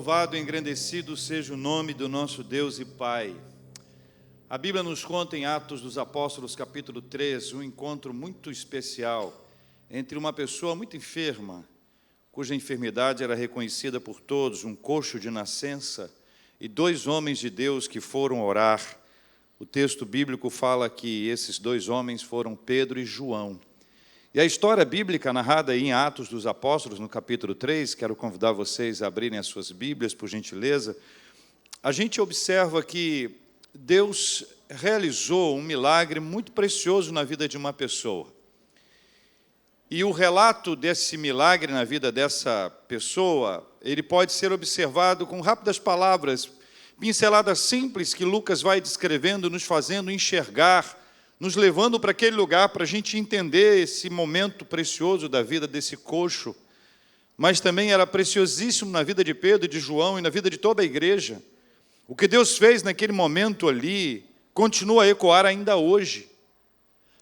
louvado e engrandecido seja o nome do nosso Deus e Pai. A Bíblia nos conta em Atos dos Apóstolos, capítulo 3, um encontro muito especial entre uma pessoa muito enferma, cuja enfermidade era reconhecida por todos, um coxo de nascença, e dois homens de Deus que foram orar. O texto bíblico fala que esses dois homens foram Pedro e João. E a história bíblica narrada aí em Atos dos Apóstolos, no capítulo 3, quero convidar vocês a abrirem as suas Bíblias, por gentileza, a gente observa que Deus realizou um milagre muito precioso na vida de uma pessoa. E o relato desse milagre na vida dessa pessoa, ele pode ser observado com rápidas palavras, pinceladas simples que Lucas vai descrevendo, nos fazendo enxergar, nos levando para aquele lugar para a gente entender esse momento precioso da vida desse coxo, mas também era preciosíssimo na vida de Pedro e de João e na vida de toda a igreja. O que Deus fez naquele momento ali continua a ecoar ainda hoje.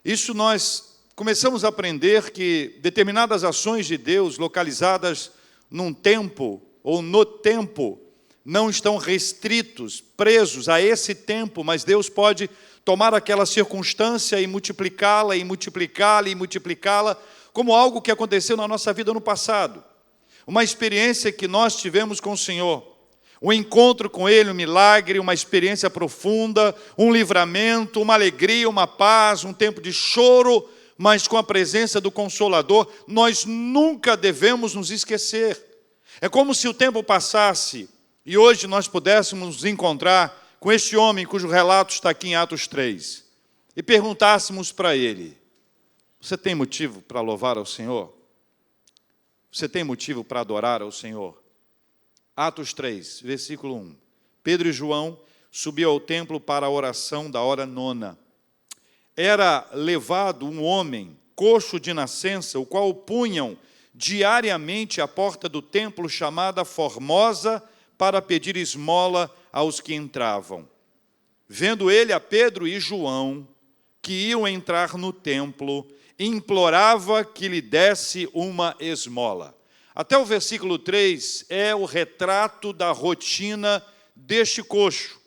Isso nós começamos a aprender que determinadas ações de Deus localizadas num tempo ou no tempo não estão restritos, presos a esse tempo, mas Deus pode tomar aquela circunstância e multiplicá-la, e multiplicá-la, e multiplicá-la, como algo que aconteceu na nossa vida no passado. Uma experiência que nós tivemos com o Senhor, um encontro com Ele, um milagre, uma experiência profunda, um livramento, uma alegria, uma paz, um tempo de choro, mas com a presença do Consolador, nós nunca devemos nos esquecer. É como se o tempo passasse e hoje nós pudéssemos nos encontrar com este homem cujo relato está aqui em Atos 3, e perguntássemos para ele: você tem motivo para louvar ao Senhor? Você tem motivo para adorar ao Senhor? Atos 3, versículo 1. Pedro e João subiam ao templo para a oração da hora nona. Era levado um homem, coxo de nascença, o qual punham diariamente à porta do templo chamada Formosa, para pedir esmola aos que entravam. Vendo ele a Pedro e João, que iam entrar no templo, implorava que lhe desse uma esmola. Até o versículo 3 é o retrato da rotina deste coxo.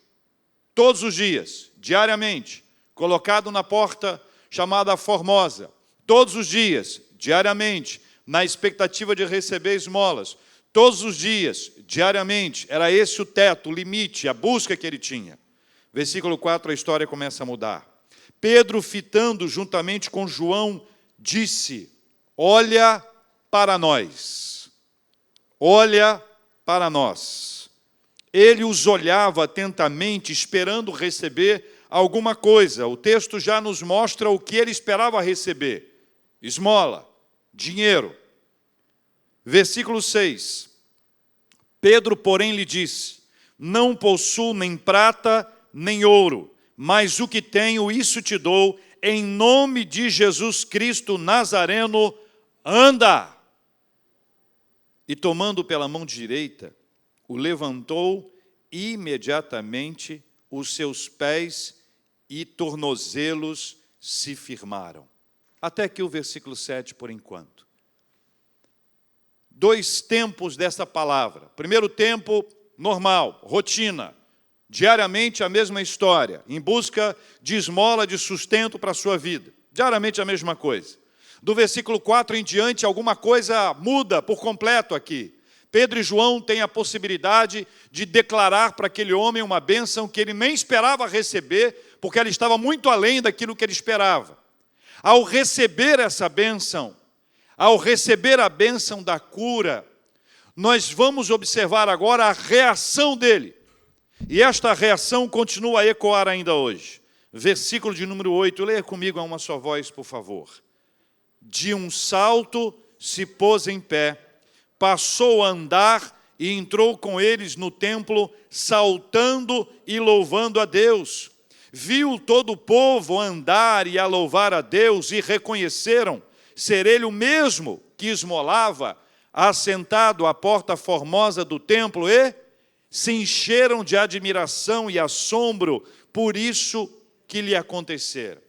Todos os dias, diariamente, colocado na porta chamada Formosa. Todos os dias, diariamente, na expectativa de receber esmolas. Todos os dias, diariamente, era esse o teto, o limite, a busca que ele tinha. Versículo 4, a história começa a mudar. Pedro, fitando juntamente com João, disse: olha para nós. Olha para nós. Ele os olhava atentamente, esperando receber alguma coisa. O texto já nos mostra o que ele esperava receber: esmola, dinheiro. Versículo 6. Pedro, porém, lhe disse: não possuo nem prata, nem ouro, mas o que tenho, isso te dou, em nome de Jesus Cristo Nazareno, anda. E tomando pela mão direita, o levantou, e imediatamente os seus pés e tornozelos se firmaram. Até aqui o versículo 7 por enquanto. Dois tempos dessa palavra. Primeiro tempo, normal, rotina. Diariamente a mesma história, em busca de esmola, de sustento para a sua vida. Diariamente a mesma coisa. Do versículo 4 em diante, alguma coisa muda por completo aqui. Pedro e João têm a possibilidade de declarar para aquele homem uma bênção que ele nem esperava receber, porque ela estava muito além daquilo que ele esperava. Ao receber essa bênção, ao receber a bênção da cura, nós vamos observar agora a reação dele. E esta reação continua a ecoar ainda hoje. Versículo de número 8, leia comigo a uma só voz, por favor. De um salto se pôs em pé, passou a andar e entrou com eles no templo, saltando e louvando a Deus. Viu todo o povo andar e a louvar a Deus, e reconheceram ser ele o mesmo que esmolava, assentado à porta formosa do templo, e se encheram de admiração e assombro por isso que lhe acontecera.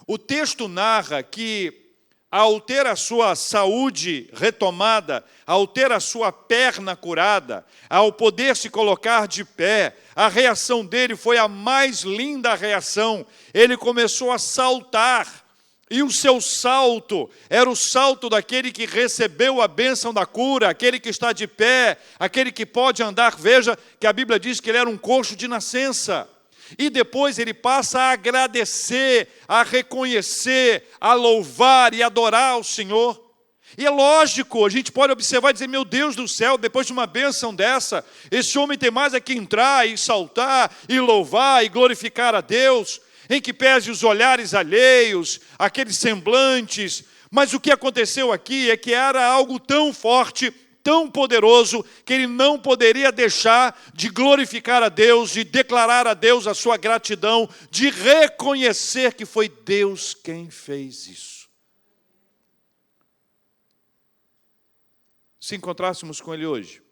O texto narra que ao ter a sua saúde retomada, ao ter a sua perna curada, ao poder se colocar de pé, a reação dele foi a mais linda reação. Ele começou a saltar, e o seu salto era o salto daquele que recebeu a bênção da cura, aquele que está de pé, aquele que pode andar. Veja que a Bíblia diz que ele era um coxo de nascença. E depois ele passa a agradecer, a reconhecer, a louvar e adorar ao Senhor. E é lógico, a gente pode observar e dizer, meu Deus do céu, depois de uma bênção dessa, esse homem tem mais é que entrar e saltar, e louvar e glorificar a Deus, em que pese os olhares alheios, aqueles semblantes. Mas o que aconteceu aqui é que era algo tão forte, tão poderoso, que ele não poderia deixar de glorificar a Deus, de declarar a Deus a sua gratidão, de reconhecer que foi Deus quem fez isso. Se encontrássemos com ele hoje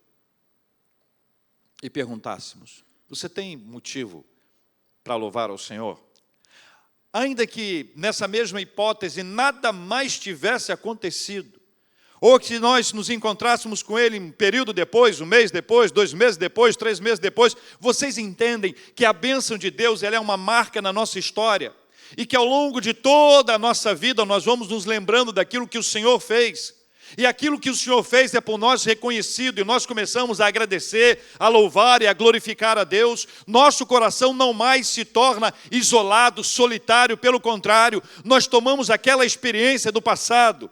e perguntássemos, você tem motivo para louvar ao Senhor? Ainda que nessa mesma hipótese nada mais tivesse acontecido, ou que nós nos encontrássemos com ele um período depois, um mês depois, 2 meses depois, 3 meses depois, vocês entendem que a bênção de Deus ela é uma marca na nossa história, e que ao longo de toda a nossa vida nós vamos nos lembrando daquilo que o Senhor fez, e aquilo que o Senhor fez é por nós reconhecido, e nós começamos a agradecer, a louvar e a glorificar a Deus. Nosso coração não mais se torna isolado, solitário, pelo contrário, nós tomamos aquela experiência do passado,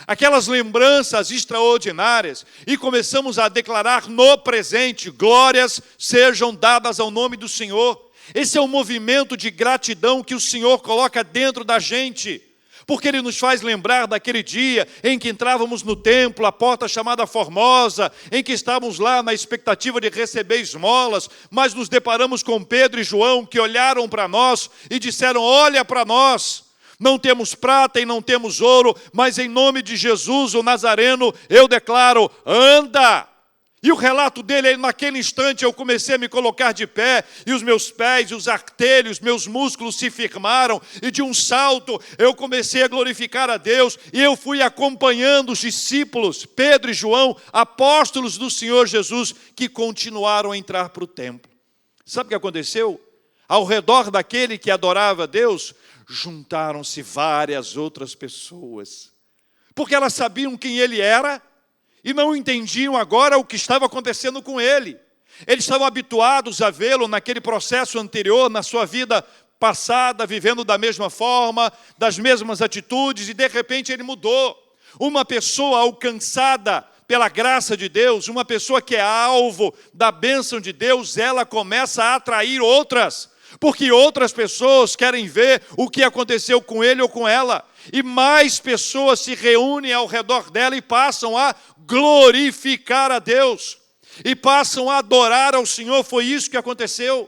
aquelas lembranças extraordinárias, e começamos a declarar no presente, glórias sejam dadas ao nome do Senhor. Esse é o movimento de gratidão que o Senhor coloca dentro da gente, porque Ele nos faz lembrar daquele dia em que entrávamos no templo, a porta chamada Formosa, em que estávamos lá na expectativa de receber esmolas, mas nos deparamos com Pedro e João, que olharam para nós e disseram, olha para nós, não temos prata e não temos ouro, mas em nome de Jesus, o Nazareno, eu declaro, anda! E o relato dele, naquele instante eu comecei a me colocar de pé, e os meus pés, os artelhos, meus músculos se firmaram, e de um salto eu comecei a glorificar a Deus, e eu fui acompanhando os discípulos, Pedro e João, apóstolos do Senhor Jesus, que continuaram a entrar para o templo. Sabe o que aconteceu? Ao redor daquele que adorava a Deus, juntaram-se várias outras pessoas, porque elas sabiam quem ele era, e não entendiam agora o que estava acontecendo com ele. Eles estavam habituados a vê-lo naquele processo anterior, na sua vida passada, vivendo da mesma forma, das mesmas atitudes, e de repente ele mudou. Uma pessoa alcançada pela graça de Deus, uma pessoa que é alvo da bênção de Deus, ela começa a atrair outras, porque outras pessoas querem ver o que aconteceu com ele ou com ela, e mais pessoas se reúnem ao redor dela e passam a glorificar a Deus, e passam a adorar ao Senhor. Foi isso que aconteceu.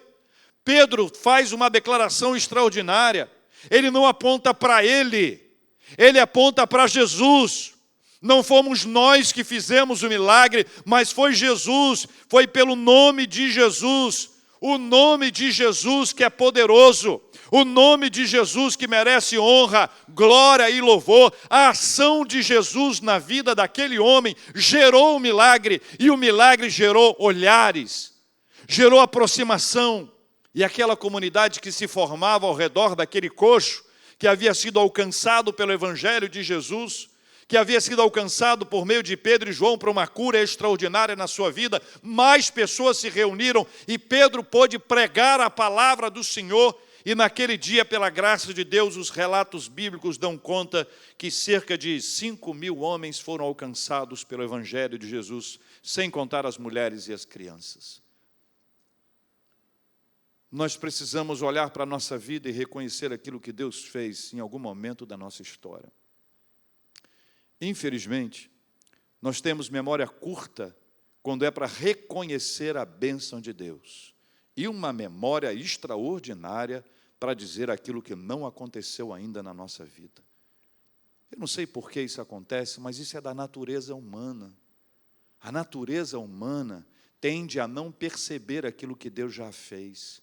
Pedro faz uma declaração extraordinária, ele não aponta para ele aponta para Jesus. Não fomos nós que fizemos o milagre, mas foi Jesus, foi pelo nome de Jesus, o nome de Jesus que é poderoso, o nome de Jesus que merece honra, glória e louvor. A ação de Jesus na vida daquele homem gerou o milagre, e o milagre gerou olhares, gerou aproximação, e aquela comunidade que se formava ao redor daquele coxo, que havia sido alcançado pelo Evangelho de Jesus, que havia sido alcançado por meio de Pedro e João para uma cura extraordinária na sua vida, mais pessoas se reuniram, e Pedro pôde pregar a palavra do Senhor. E naquele dia, pela graça de Deus, os relatos bíblicos dão conta que cerca de 5.000 homens foram alcançados pelo Evangelho de Jesus, sem contar as mulheres e as crianças. Nós precisamos olhar para a nossa vida e reconhecer aquilo que Deus fez em algum momento da nossa história. Infelizmente, nós temos memória curta quando é para reconhecer a bênção de Deus, e uma memória extraordinária para dizer aquilo que não aconteceu ainda na nossa vida. Eu não sei por que isso acontece, mas isso é da natureza humana. A natureza humana tende a não perceber aquilo que Deus já fez.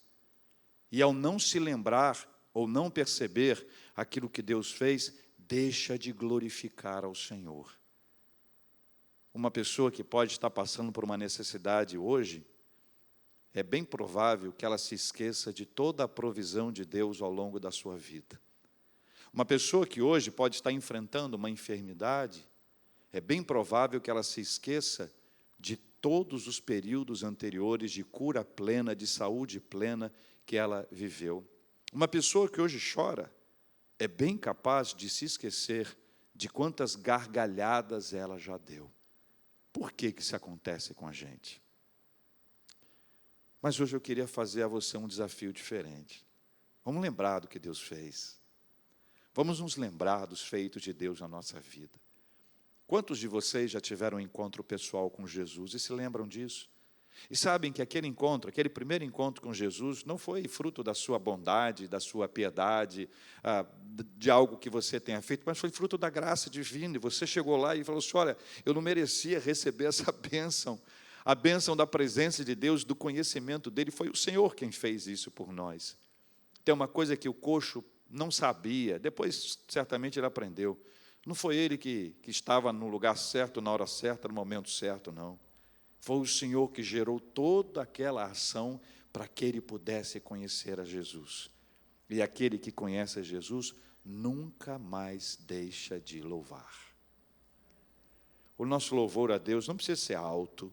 E ao não se lembrar ou não perceber aquilo que Deus fez, deixa de glorificar ao Senhor. Uma pessoa que pode estar passando por uma necessidade hoje, é bem provável que ela se esqueça de toda a provisão de Deus ao longo da sua vida. Uma pessoa que hoje pode estar enfrentando uma enfermidade, é bem provável que ela se esqueça de todos os períodos anteriores de cura plena, de saúde plena que ela viveu. Uma pessoa que hoje chora, é bem capaz de se esquecer de quantas gargalhadas ela já deu. Por que isso acontece com a gente? Mas hoje eu queria fazer a você um desafio diferente. Vamos lembrar do que Deus fez. Vamos nos lembrar dos feitos de Deus na nossa vida. Quantos de vocês já tiveram um encontro pessoal com Jesus e se lembram disso? E sabem que aquele encontro, aquele primeiro encontro com Jesus, não foi fruto da sua bondade, da sua piedade, de algo que você tenha feito, mas foi fruto da graça divina. E você chegou lá e falou assim: olha, eu não merecia receber essa bênção. A bênção da presença de Deus, do conhecimento dele, foi o Senhor quem fez isso por nós. Tem uma coisa que o coxo não sabia, depois certamente ele aprendeu. Não foi ele que estava no lugar certo, na hora certa, no momento certo, não. Foi o Senhor que gerou toda aquela ação para que ele pudesse conhecer a Jesus. E aquele que conhece a Jesus nunca mais deixa de louvar. O nosso louvor a Deus não precisa ser alto,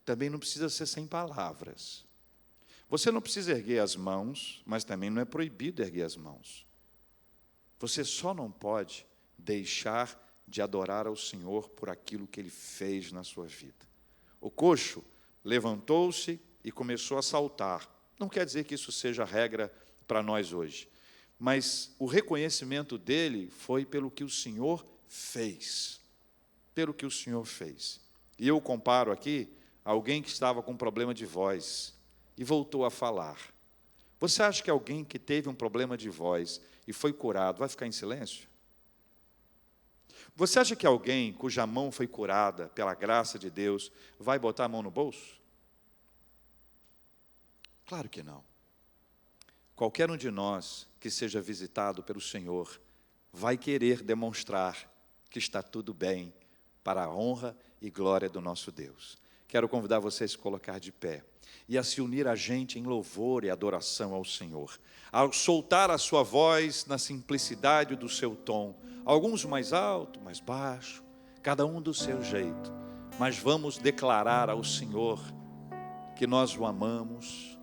também não precisa ser sem palavras. Você não precisa erguer as mãos, mas também não é proibido erguer as mãos. Você só não pode deixar de adorar ao Senhor por aquilo que Ele fez na sua vida. O coxo levantou-se e começou a saltar. Não quer dizer que isso seja regra para nós hoje, mas o reconhecimento dele foi pelo que o Senhor fez. Pelo que o Senhor fez. E eu comparo aqui alguém que estava com problema de voz e voltou a falar. Você acha que alguém que teve um problema de voz e foi curado vai ficar em silêncio? Você acha que alguém cuja mão foi curada pela graça de Deus vai botar a mão no bolso? Claro que não. Qualquer um de nós que seja visitado pelo Senhor vai querer demonstrar que está tudo bem para a honra e glória do nosso Deus. Quero convidar você a se colocar de pé e a se unir a gente em louvor e adoração ao Senhor. Ao soltar a sua voz na simplicidade do seu tom, alguns mais alto, mais baixo, cada um do seu jeito, mas vamos declarar ao Senhor que nós o amamos,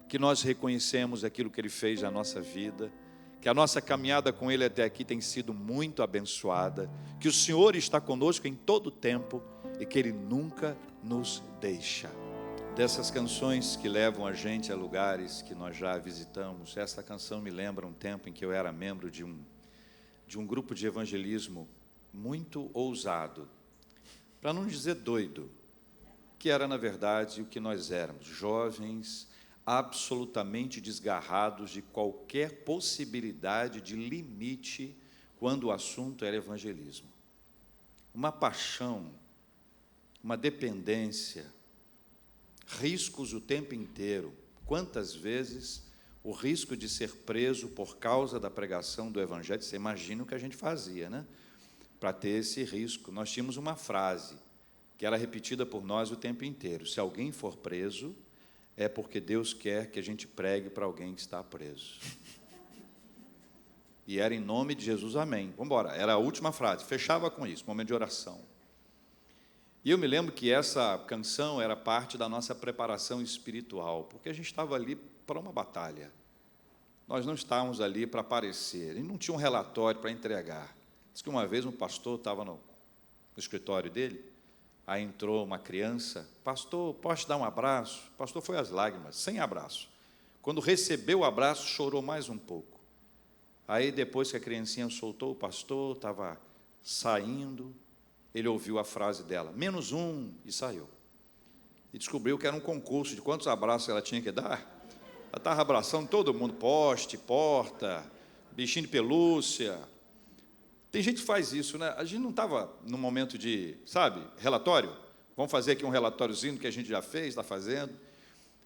que nós reconhecemos aquilo que Ele fez na nossa vida, que a nossa caminhada com Ele até aqui tem sido muito abençoada, que o Senhor está conosco em todo o tempo e que Ele nunca nos deixa. Dessas canções que levam a gente a lugares que nós já visitamos, essa canção me lembra um tempo em que eu era membro de um grupo de evangelismo muito ousado, para não dizer doido, que era, na verdade, o que nós éramos, jovens absolutamente desgarrados de qualquer possibilidade de limite quando o assunto era evangelismo. Uma paixão, uma dependência, riscos o tempo inteiro. Quantas vezes o risco de ser preso por causa da pregação do Evangelho, você imagina o que a gente fazia, né? Para ter esse risco. Nós tínhamos uma frase que era repetida por nós o tempo inteiro: se alguém for preso, é porque Deus quer que a gente pregue para alguém que está preso. E era em nome de Jesus, amém. Vamos embora, era a última frase, fechava com isso, momento de oração. E eu me lembro que essa canção era parte da nossa preparação espiritual, porque a gente estava ali para uma batalha. Nós não estávamos ali para aparecer, e não tinha um relatório para entregar. Diz que uma vez um pastor estava no escritório dele, aí entrou uma criança: pastor, posso te dar um abraço? O pastor foi às lágrimas, sem abraço. Quando recebeu o abraço, chorou mais um pouco. Aí, depois que a criancinha soltou, o pastor estava saindo, ele ouviu a frase dela, -1, e saiu. E descobriu que era um concurso de quantos abraços ela tinha que dar. Ela estava abraçando todo mundo, poste, porta, bichinho de pelúcia. Tem gente que faz isso, né? A gente não estava num momento de, sabe, relatório. Vamos fazer aqui um relatóriozinho do que a gente já fez, está fazendo.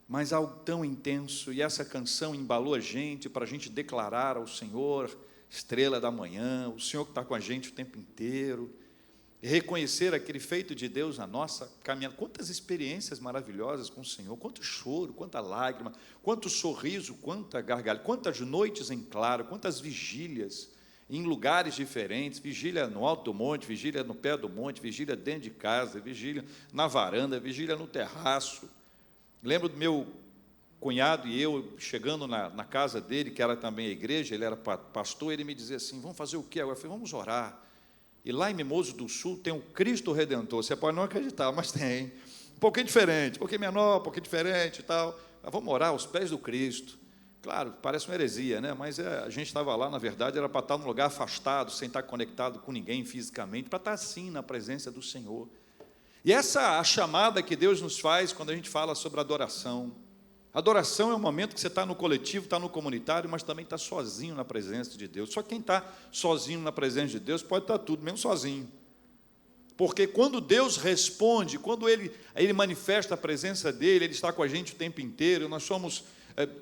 Mas algo tão intenso, e essa canção embalou a gente para a gente declarar ao Senhor estrela da manhã, o Senhor que está com a gente o tempo inteiro, e reconhecer aquele feito de Deus na nossa caminhada. Quantas experiências maravilhosas com o Senhor, quanto choro, quanta lágrima, quanto sorriso, quanta gargalhada, quantas noites em claro, quantas vigílias em lugares diferentes, vigília no alto do monte, vigília no pé do monte, vigília dentro de casa, vigília na varanda, vigília no terraço. Lembro do meu cunhado e eu chegando na casa dele, que era também a igreja, ele era pastor, ele me dizia assim, vamos fazer o quê agora? Eu falei, vamos orar. E lá em Mimoso do Sul tem o Cristo Redentor, você pode não acreditar, mas tem, um pouquinho diferente, um pouquinho menor, um pouquinho diferente e tal, mas vamos orar aos pés do Cristo. Claro, parece uma heresia, né? Mas a gente estava lá, na verdade, era para estar num lugar afastado, sem estar conectado com ninguém fisicamente, para estar assim, na presença do Senhor. E essa é a chamada que Deus nos faz quando a gente fala sobre adoração. Adoração é um momento que você está no coletivo, está no comunitário, mas também está sozinho na presença de Deus. Só quem está sozinho na presença de Deus pode estar tudo, mesmo sozinho. Porque quando Deus responde, quando Ele manifesta a presença dEle, Ele está com a gente o tempo inteiro, nós somos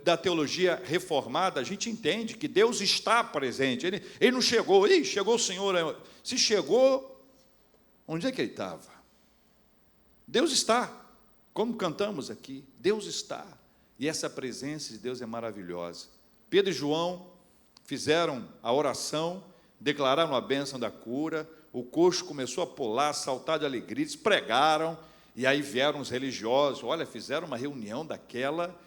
da teologia reformada, a gente entende que Deus está presente. Ele não chegou, chegou o Senhor. Se chegou, onde é que Ele estava? Deus está, como cantamos aqui, Deus está. E essa presença de Deus é maravilhosa. Pedro e João fizeram a oração, declararam a bênção da cura, o coxo começou a pular, a saltar de alegria, eles pregaram, e aí vieram os religiosos, fizeram uma reunião daquela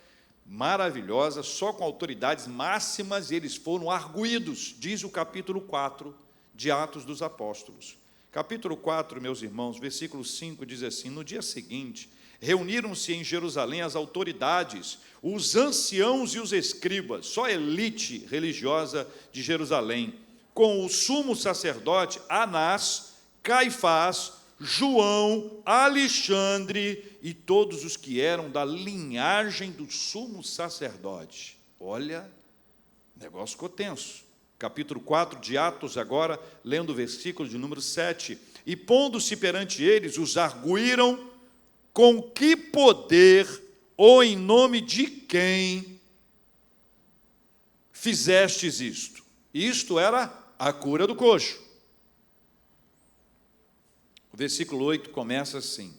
maravilhosa, só com autoridades máximas, e eles foram arguídos, diz o capítulo 4 de Atos dos Apóstolos. Capítulo 4, meus irmãos, versículo 5 diz assim, no dia seguinte, reuniram-se em Jerusalém as autoridades, os anciãos e os escribas, só a elite religiosa de Jerusalém, com o sumo sacerdote Anás, Caifás, João, Alexandre e todos os que eram da linhagem do sumo sacerdote. Olha, o negócio ficou tenso. Capítulo 4 de Atos, agora, lendo o versículo de número 7. E pondo-se perante eles, os arguíram, com que poder ou em nome de quem fizestes isto? Isto era a cura do coxo. O versículo 8 começa assim.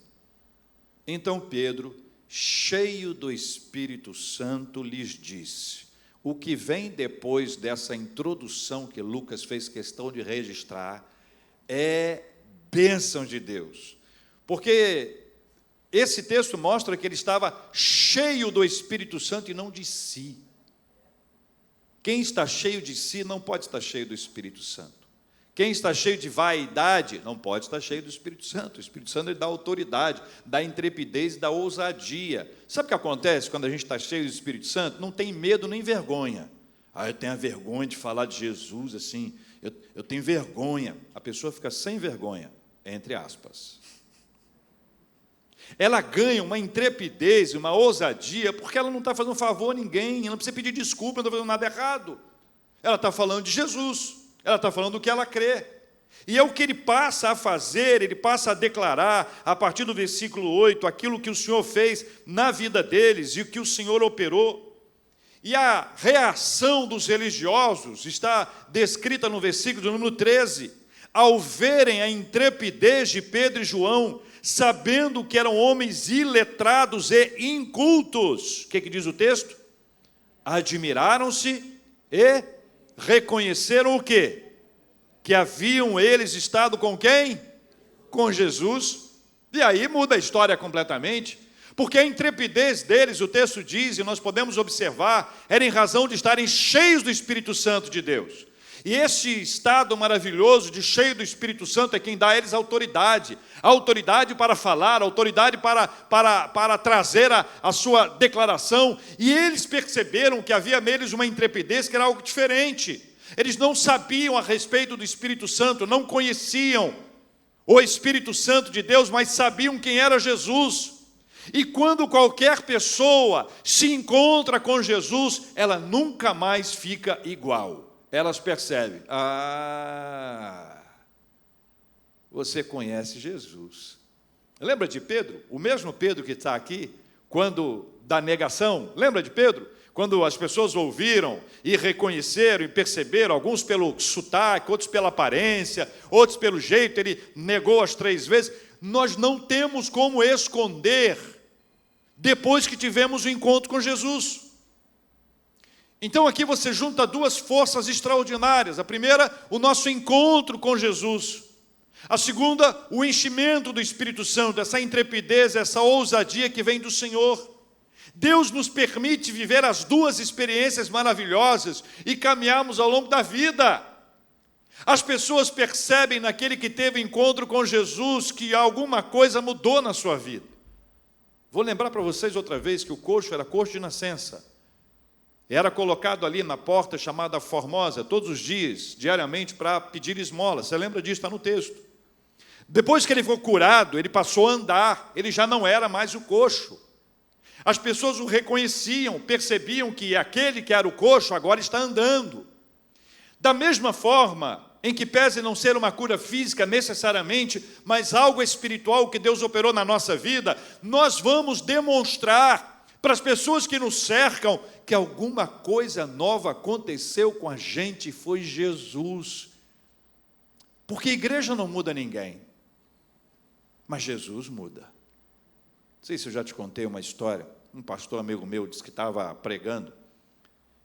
Então Pedro, cheio do Espírito Santo, lhes disse. O que vem depois dessa introdução que Lucas fez questão de registrar é bênção de Deus. Porque esse texto mostra que ele estava cheio do Espírito Santo e não de si. Quem está cheio de si não pode estar cheio do Espírito Santo. Quem está cheio de vaidade não pode estar cheio do Espírito Santo. O Espírito Santo ele dá autoridade, dá intrepidez e dá ousadia. Sabe o que acontece quando a gente está cheio do Espírito Santo? Não tem medo nem vergonha. Eu tenho a vergonha de falar de Jesus assim. Eu tenho vergonha. A pessoa fica sem vergonha, entre aspas. Ela ganha uma intrepidez, uma ousadia, porque ela não está fazendo favor a ninguém, ela não precisa pedir desculpa, não está fazendo nada errado. Ela está falando de Jesus, ela está falando do que ela crê. E é o que ele passa a fazer, ele passa a declarar, a partir do versículo 8, aquilo que o Senhor fez na vida deles e o que o Senhor operou. E a reação dos religiosos está descrita no versículo de número 13. Ao verem a intrepidez de Pedro e João, sabendo que eram homens iletrados e incultos. O que diz o texto? Admiraram-se e reconheceram o quê? Que haviam eles estado com quem? Com Jesus. E aí muda a história completamente, porque a intrepidez deles, o texto diz, e nós podemos observar, era em razão de estarem cheios do Espírito Santo de Deus. E esse estado maravilhoso de cheio do Espírito Santo é quem dá a eles autoridade para falar, autoridade para trazer a sua declaração, e eles perceberam que havia neles uma intrepidez que era algo diferente. Eles não sabiam a respeito do Espírito Santo, não conheciam o Espírito Santo de Deus, mas sabiam quem era Jesus. E quando qualquer pessoa se encontra com Jesus, ela nunca mais fica igual. Elas percebem, você conhece Jesus. Lembra de Pedro? O mesmo Pedro que está aqui, quando da negação. Lembra de Pedro? Quando as pessoas ouviram e reconheceram e perceberam, alguns pelo sotaque, outros pela aparência, outros pelo jeito, ele negou as 3 vezes. Nós não temos como esconder depois que tivemos o encontro com Jesus. Então aqui você junta 2 forças extraordinárias. A primeira, o nosso encontro com Jesus. A segunda, o enchimento do Espírito Santo, essa intrepidez, essa ousadia que vem do Senhor. Deus nos permite viver as 2 experiências maravilhosas e caminharmos ao longo da vida. As pessoas percebem naquele que teve encontro com Jesus que alguma coisa mudou na sua vida. Vou lembrar para vocês outra vez que o coxo era coxo de nascença. Era colocado ali na porta chamada Formosa, todos os dias, diariamente, para pedir esmola. Você lembra disso? Está no texto. Depois que ele foi curado, ele passou a andar, ele já não era mais o coxo. As pessoas o reconheciam, percebiam que aquele que era o coxo agora está andando. Da mesma forma, em que pese não ser uma cura física necessariamente, mas algo espiritual que Deus operou na nossa vida, nós vamos demonstrar para as pessoas que nos cercam que alguma coisa nova aconteceu com a gente e foi Jesus. Porque a igreja não muda ninguém, mas Jesus muda. Não sei se eu já te contei uma história. Um pastor amigo meu disse que estava pregando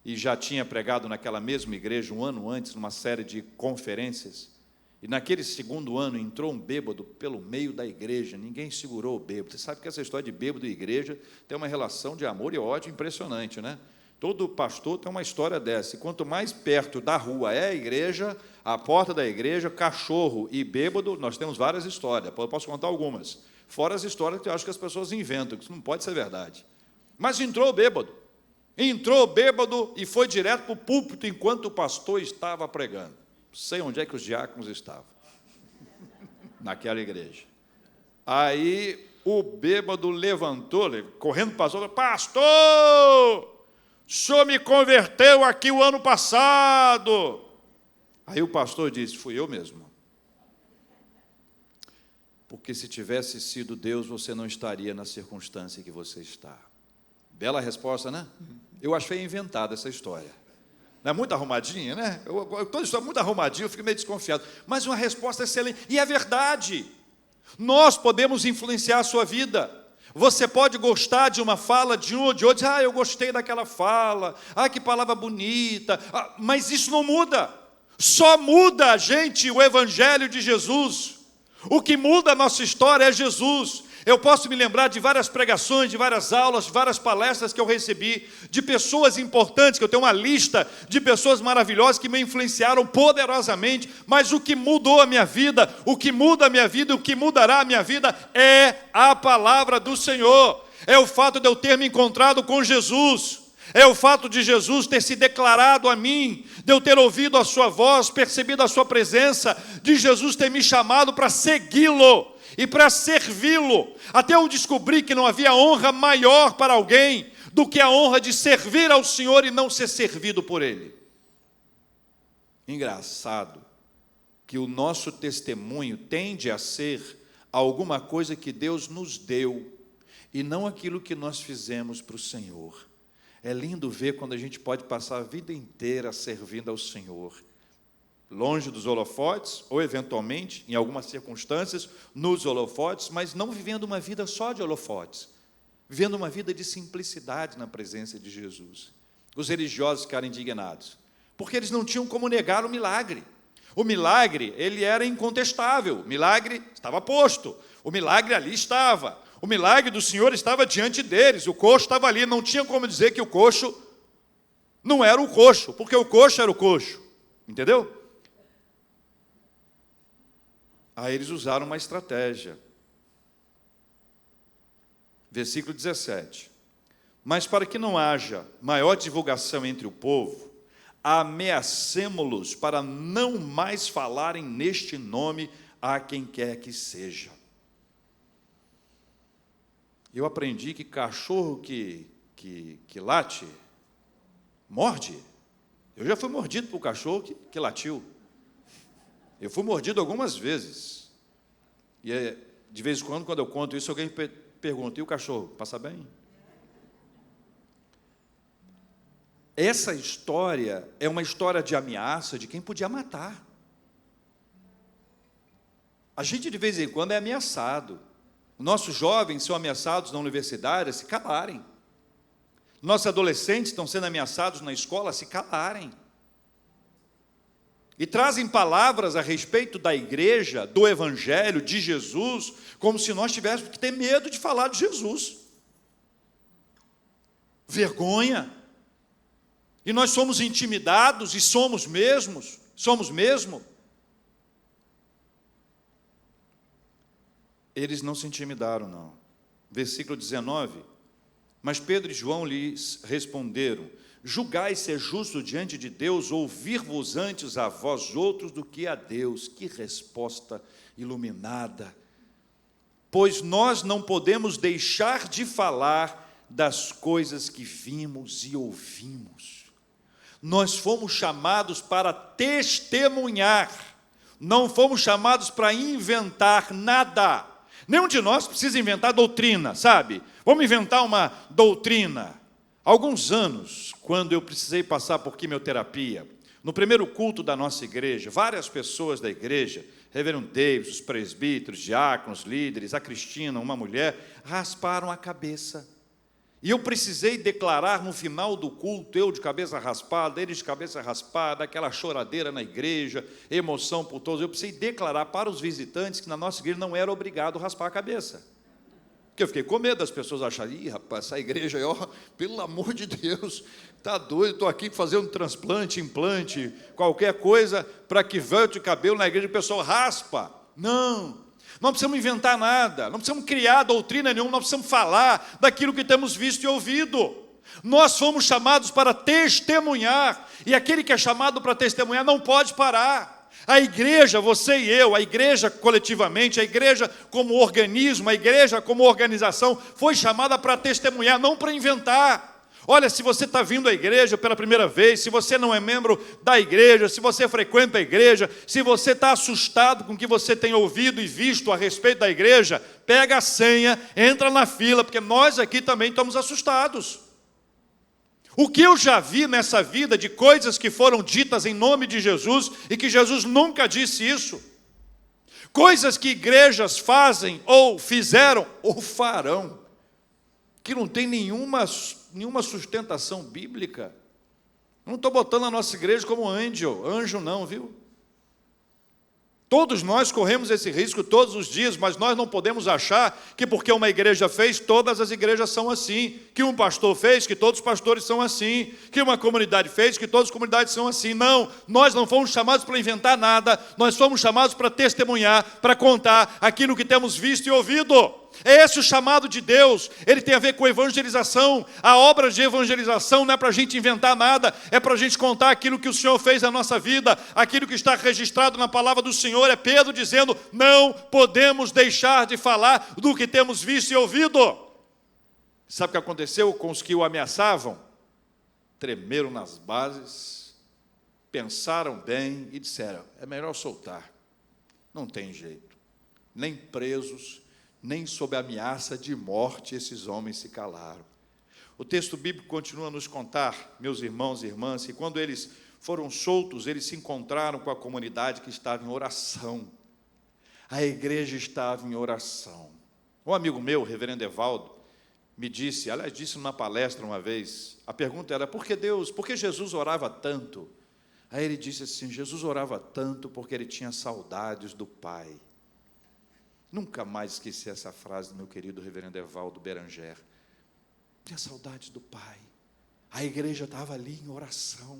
e já tinha pregado naquela mesma igreja 1 ano antes, numa série de conferências. E naquele 2º ano entrou um bêbado pelo meio da igreja, ninguém segurou o bêbado. Você sabe que essa história de bêbado e igreja tem uma relação de amor e ódio impressionante, né? Todo pastor tem uma história dessa. E quanto mais perto da rua é a igreja, a porta da igreja, cachorro e bêbado, nós temos várias histórias. Eu posso contar algumas. Fora as histórias que eu acho que as pessoas inventam, que isso não pode ser verdade. Mas entrou bêbado. Entrou bêbado e foi direto para o púlpito enquanto o pastor estava pregando. Não sei onde é que os diáconos estavam, naquela igreja. Aí o bêbado levantou, correndo para o pastor, o senhor me converteu aqui o ano passado. Aí o pastor disse, fui eu mesmo. Porque se tivesse sido Deus, você não estaria na circunstância que você está. Bela resposta, né? Eu achei inventada essa história. Não é muito arrumadinha, né? Toda história muito arrumadinha, eu fico meio desconfiado. Mas uma resposta excelente. E é verdade. Nós podemos influenciar a sua vida. Você pode gostar de uma fala de um ou de outro. Eu gostei daquela fala. Que palavra bonita. Mas isso não muda. Só muda a gente o Evangelho de Jesus. O que muda a nossa história é Jesus. Eu posso me lembrar de várias pregações, de várias aulas, de várias palestras que eu recebi, de pessoas importantes, que eu tenho uma lista de pessoas maravilhosas que me influenciaram poderosamente, mas o que mudou a minha vida, o que muda a minha vida, o que mudará a minha vida é a palavra do Senhor. É o fato de eu ter me encontrado com Jesus. É o fato de Jesus ter se declarado a mim, de eu ter ouvido a sua voz, percebido a sua presença, de Jesus ter me chamado para segui-lo e para servi-lo, até eu descobri que não havia honra maior para alguém do que a honra de servir ao Senhor e não ser servido por Ele. Engraçado que o nosso testemunho tende a ser alguma coisa que Deus nos deu e não aquilo que nós fizemos para o Senhor. É lindo ver quando a gente pode passar a vida inteira servindo ao Senhor, longe dos holofotes, ou eventualmente, em algumas circunstâncias, nos holofotes, mas não vivendo uma vida só de holofotes, vivendo uma vida de simplicidade na presença de Jesus. Os religiosos ficaram indignados, porque eles não tinham como negar o milagre. O milagre, ele era incontestável, o milagre estava posto, o milagre ali estava, o milagre do Senhor estava diante deles, o coxo estava ali, não tinha como dizer que o coxo não era o coxo, porque o coxo era o coxo, entendeu? Aí eles usaram uma estratégia. Versículo 17. Mas para que não haja maior divulgação entre o povo, ameacemo-los para não mais falarem neste nome a quem quer que seja. Eu aprendi que cachorro que late, morde. Eu já fui mordido por cachorro que latiu. Eu fui mordido algumas vezes. E de vez em quando eu conto isso, alguém pergunta, e o cachorro, passa bem? essa história é uma história de ameaça de quem podia matar. A gente de vez em quando é ameaçado. Nossos jovens são ameaçados na universidade a se calarem. Nossos adolescentes estão sendo ameaçados na escola a se calarem. E trazem palavras a respeito da igreja, do evangelho, de Jesus, como se nós tivéssemos que ter medo de falar de Jesus. Vergonha. E nós somos intimidados e somos mesmo. Eles não se intimidaram, não. Versículo 19. Mas Pedro e João lhes responderam: julgai ser justo diante de Deus ouvir-vos antes a vós outros do que a Deus. Que resposta iluminada! Pois nós não podemos deixar de falar das coisas que vimos e ouvimos. Nós fomos chamados para testemunhar, não fomos chamados para inventar nada. Nenhum de nós precisa inventar doutrina, sabe? Vamos inventar uma doutrina. Há alguns anos, quando eu precisei passar por quimioterapia, no primeiro culto da nossa igreja, várias pessoas da igreja, reverendo Davis, os presbíteros, diáconos, líderes, a Cristina, uma mulher, rasparam a cabeça. E eu precisei declarar no final do culto, eu de cabeça raspada, eles de cabeça raspada, aquela choradeira na igreja, emoção por todos. Eu precisei declarar para os visitantes que na nossa igreja não era obrigado raspar a cabeça. Porque eu fiquei com medo das pessoas acharem: ih, rapaz, essa igreja aí, ó, pelo amor de Deus, está doido, estou aqui fazendo transplante, implante, qualquer coisa, para que volte o cabelo na igreja e o pessoal raspa. Não precisamos inventar nada, não precisamos criar doutrina nenhuma, nós precisamos falar daquilo que temos visto e ouvido. Nós fomos chamados para testemunhar, e aquele que é chamado para testemunhar não pode parar. A igreja, você e eu, a igreja coletivamente, a igreja como organismo, a igreja como organização, foi chamada para testemunhar, não para inventar. Olha, se você está vindo à igreja pela primeira vez, se você não é membro da igreja, se você frequenta a igreja, se você está assustado com o que você tem ouvido e visto a respeito da igreja, pega a senha, entra na fila, porque nós aqui também estamos assustados. O que eu já vi nessa vida de coisas que foram ditas em nome de Jesus e que Jesus nunca disse isso, coisas que igrejas fazem ou fizeram ou farão, que não tem nenhuma sustentação bíblica. Não estou botando a nossa igreja como anjo não, viu? Todos nós corremos esse risco todos os dias, mas nós não podemos achar que porque uma igreja fez, todas as igrejas são assim, que um pastor fez, que todos os pastores são assim, que uma comunidade fez, que todas as comunidades são assim. Não, nós não fomos chamados para inventar nada, nós fomos chamados para testemunhar, para contar aquilo que temos visto e ouvido. É esse o chamado de Deus, ele tem a ver com evangelização. A obra de evangelização não é para a gente inventar nada, é para a gente contar aquilo que o Senhor fez na nossa vida, aquilo que está registrado na palavra do Senhor. É Pedro dizendo: não podemos deixar de falar do que temos visto e ouvido. Sabe o que aconteceu com os que o ameaçavam? Tremeram nas bases, pensaram bem e disseram: é melhor soltar, não tem jeito, nem presos, nem sob ameaça de morte esses homens se calaram. O texto bíblico continua a nos contar, meus irmãos e irmãs, que quando eles foram soltos, eles se encontraram com a comunidade que estava em oração. A igreja estava em oração. Um amigo meu, o reverendo Evaldo, me disse, aliás, disse numa palestra uma vez, a pergunta era: por que Jesus orava tanto? Aí ele disse assim: Jesus orava tanto porque ele tinha saudades do Pai. Nunca mais esqueci essa frase do meu querido reverendo Evaldo Beranger. Tinha saudades do Pai. A igreja estava ali em oração,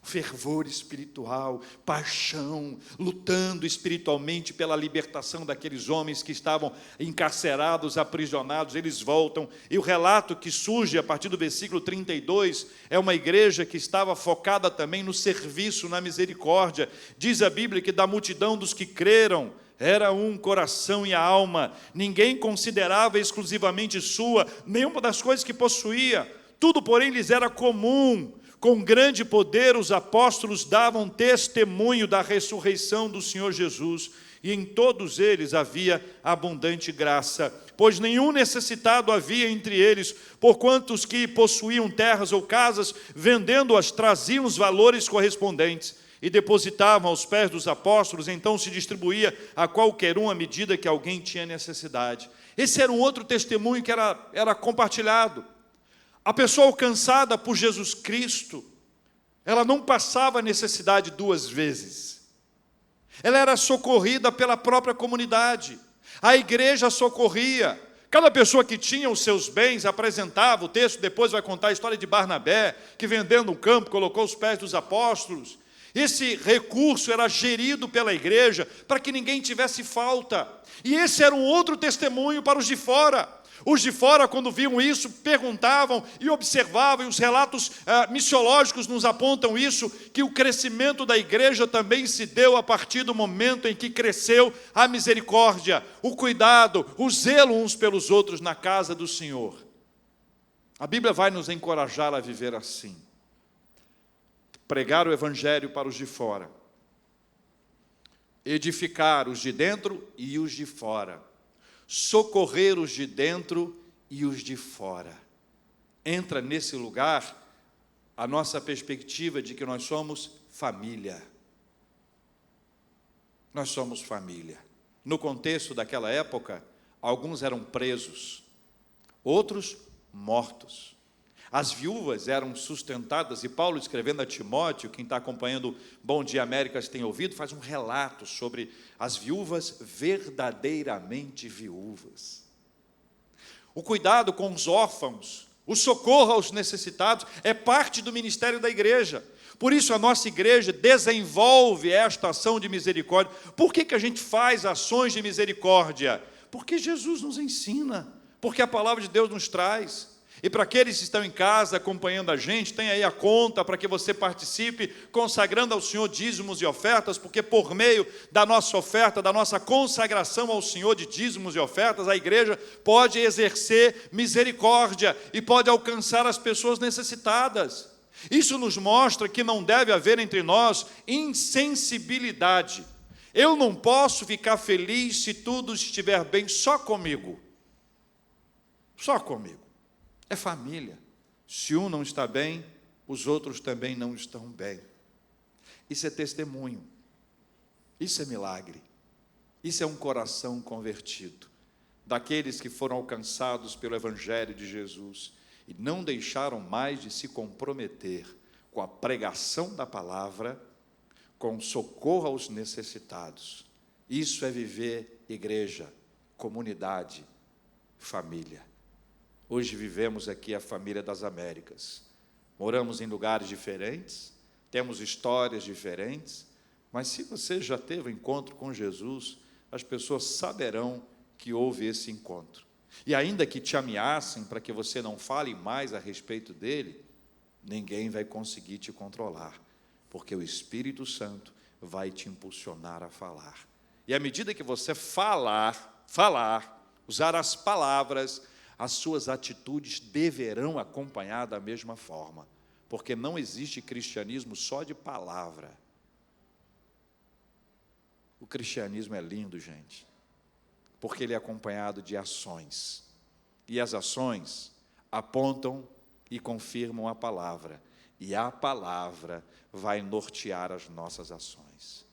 fervor espiritual, paixão, lutando espiritualmente pela libertação daqueles homens que estavam encarcerados, aprisionados. Eles voltam, e o relato que surge a partir do versículo 32 é uma igreja que estava focada também no serviço, na misericórdia. Diz a Bíblia que da multidão dos que creram, era um coração e a alma, ninguém considerava exclusivamente sua nenhuma das coisas que possuía, tudo, porém, lhes era comum. Com grande poder, os apóstolos davam testemunho da ressurreição do Senhor Jesus, e em todos eles havia abundante graça, pois nenhum necessitado havia entre eles, porquanto os que possuíam terras ou casas, vendendo-as, traziam os valores correspondentes e depositavam aos pés dos apóstolos, então se distribuía a qualquer um à medida que alguém tinha necessidade. Esse era um outro testemunho que era compartilhado. A pessoa alcançada por Jesus Cristo, ela não passava necessidade duas vezes. Ela era socorrida pela própria comunidade. A igreja socorria. Cada pessoa que tinha os seus bens apresentava. O texto depois vai contar a história de Barnabé, que vendendo um campo colocou os pés dos apóstolos. Esse recurso era gerido pela igreja para que ninguém tivesse falta. E esse era um outro testemunho para os de fora. Os de fora, quando viam isso, perguntavam e observavam, e os relatos missiológicos nos apontam isso, que o crescimento da igreja também se deu a partir do momento em que cresceu a misericórdia, o cuidado, o zelo uns pelos outros na casa do Senhor. A Bíblia vai nos encorajar a viver assim. Pregar o evangelho para os de fora, edificar os de dentro e os de fora, socorrer os de dentro e os de fora. Entra nesse lugar a nossa perspectiva de que nós somos família. Nós somos família. No contexto daquela época, alguns eram presos, outros mortos. As viúvas eram sustentadas, e Paulo, escrevendo a Timóteo, quem está acompanhando Bom Dia Américas tem ouvido, faz um relato sobre as viúvas verdadeiramente viúvas. O cuidado com os órfãos, o socorro aos necessitados, é parte do ministério da igreja. Por isso a nossa igreja desenvolve esta ação de misericórdia. Por que a gente faz ações de misericórdia? Porque Jesus nos ensina, porque a palavra de Deus nos traz. E para aqueles que estão em casa acompanhando a gente, tem aí a conta para que você participe, consagrando ao Senhor dízimos e ofertas, porque por meio da nossa oferta, da nossa consagração ao Senhor de dízimos e ofertas, a igreja pode exercer misericórdia e pode alcançar as pessoas necessitadas. Isso nos mostra que não deve haver entre nós insensibilidade. Eu não posso ficar feliz se tudo estiver bem só comigo. Só comigo. É família. Se um não está bem, os outros também não estão bem. Isso é testemunho. Isso é milagre. Isso é um coração convertido. Daqueles que foram alcançados pelo Evangelho de Jesus e não deixaram mais de se comprometer com a pregação da palavra, com socorro aos necessitados. Isso é viver igreja, comunidade, família. Hoje vivemos aqui a família das Américas. Moramos em lugares diferentes, temos histórias diferentes, mas se você já teve um encontro com Jesus, as pessoas saberão que houve esse encontro. E ainda que te ameacem para que você não fale mais a respeito dele, ninguém vai conseguir te controlar, porque o Espírito Santo vai te impulsionar a falar. E à medida que você falar, usar as palavras, as suas atitudes deverão acompanhar da mesma forma, porque não existe cristianismo só de palavra. O cristianismo é lindo, gente, porque ele é acompanhado de ações, e as ações apontam e confirmam a palavra, e a palavra vai nortear as nossas ações.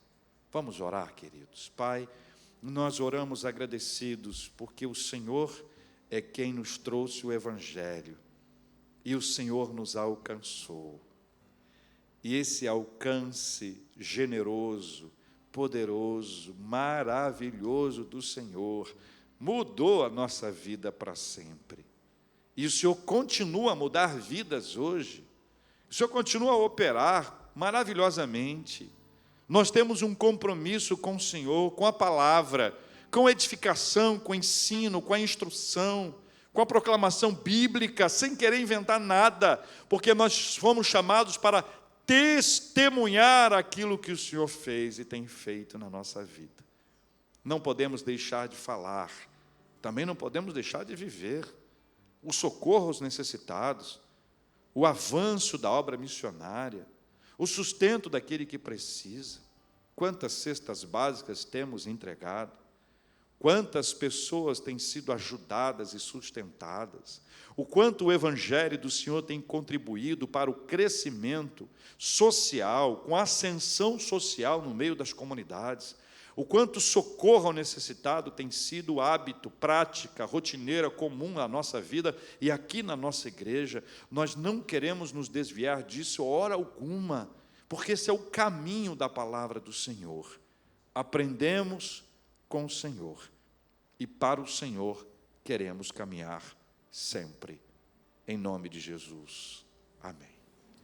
Vamos orar, queridos. Pai, nós oramos agradecidos, porque o Senhor é quem nos trouxe o Evangelho, e o Senhor nos alcançou. E esse alcance generoso, poderoso, maravilhoso do Senhor, mudou a nossa vida para sempre. E o Senhor continua a mudar vidas hoje. O Senhor continua a operar maravilhosamente. Nós temos um compromisso com o Senhor, com a palavra, com a edificação, com o ensino, com a instrução, com a proclamação bíblica, sem querer inventar nada, porque nós fomos chamados para testemunhar aquilo que o Senhor fez e tem feito na nossa vida. Não podemos deixar de falar, também não podemos deixar de viver o socorro aos necessitados, o avanço da obra missionária, o sustento daquele que precisa. Quantas cestas básicas temos entregado? Quantas pessoas têm sido ajudadas e sustentadas? O quanto o Evangelho do Senhor tem contribuído para o crescimento social, com a ascensão social no meio das comunidades? O quanto o socorro ao necessitado tem sido hábito, prática, rotineira, comum na nossa vida e aqui na nossa igreja. Nós não queremos nos desviar disso hora alguma, porque esse é o caminho da palavra do Senhor. Aprendemos com o Senhor e para o Senhor queremos caminhar sempre. Em nome de Jesus. Amém.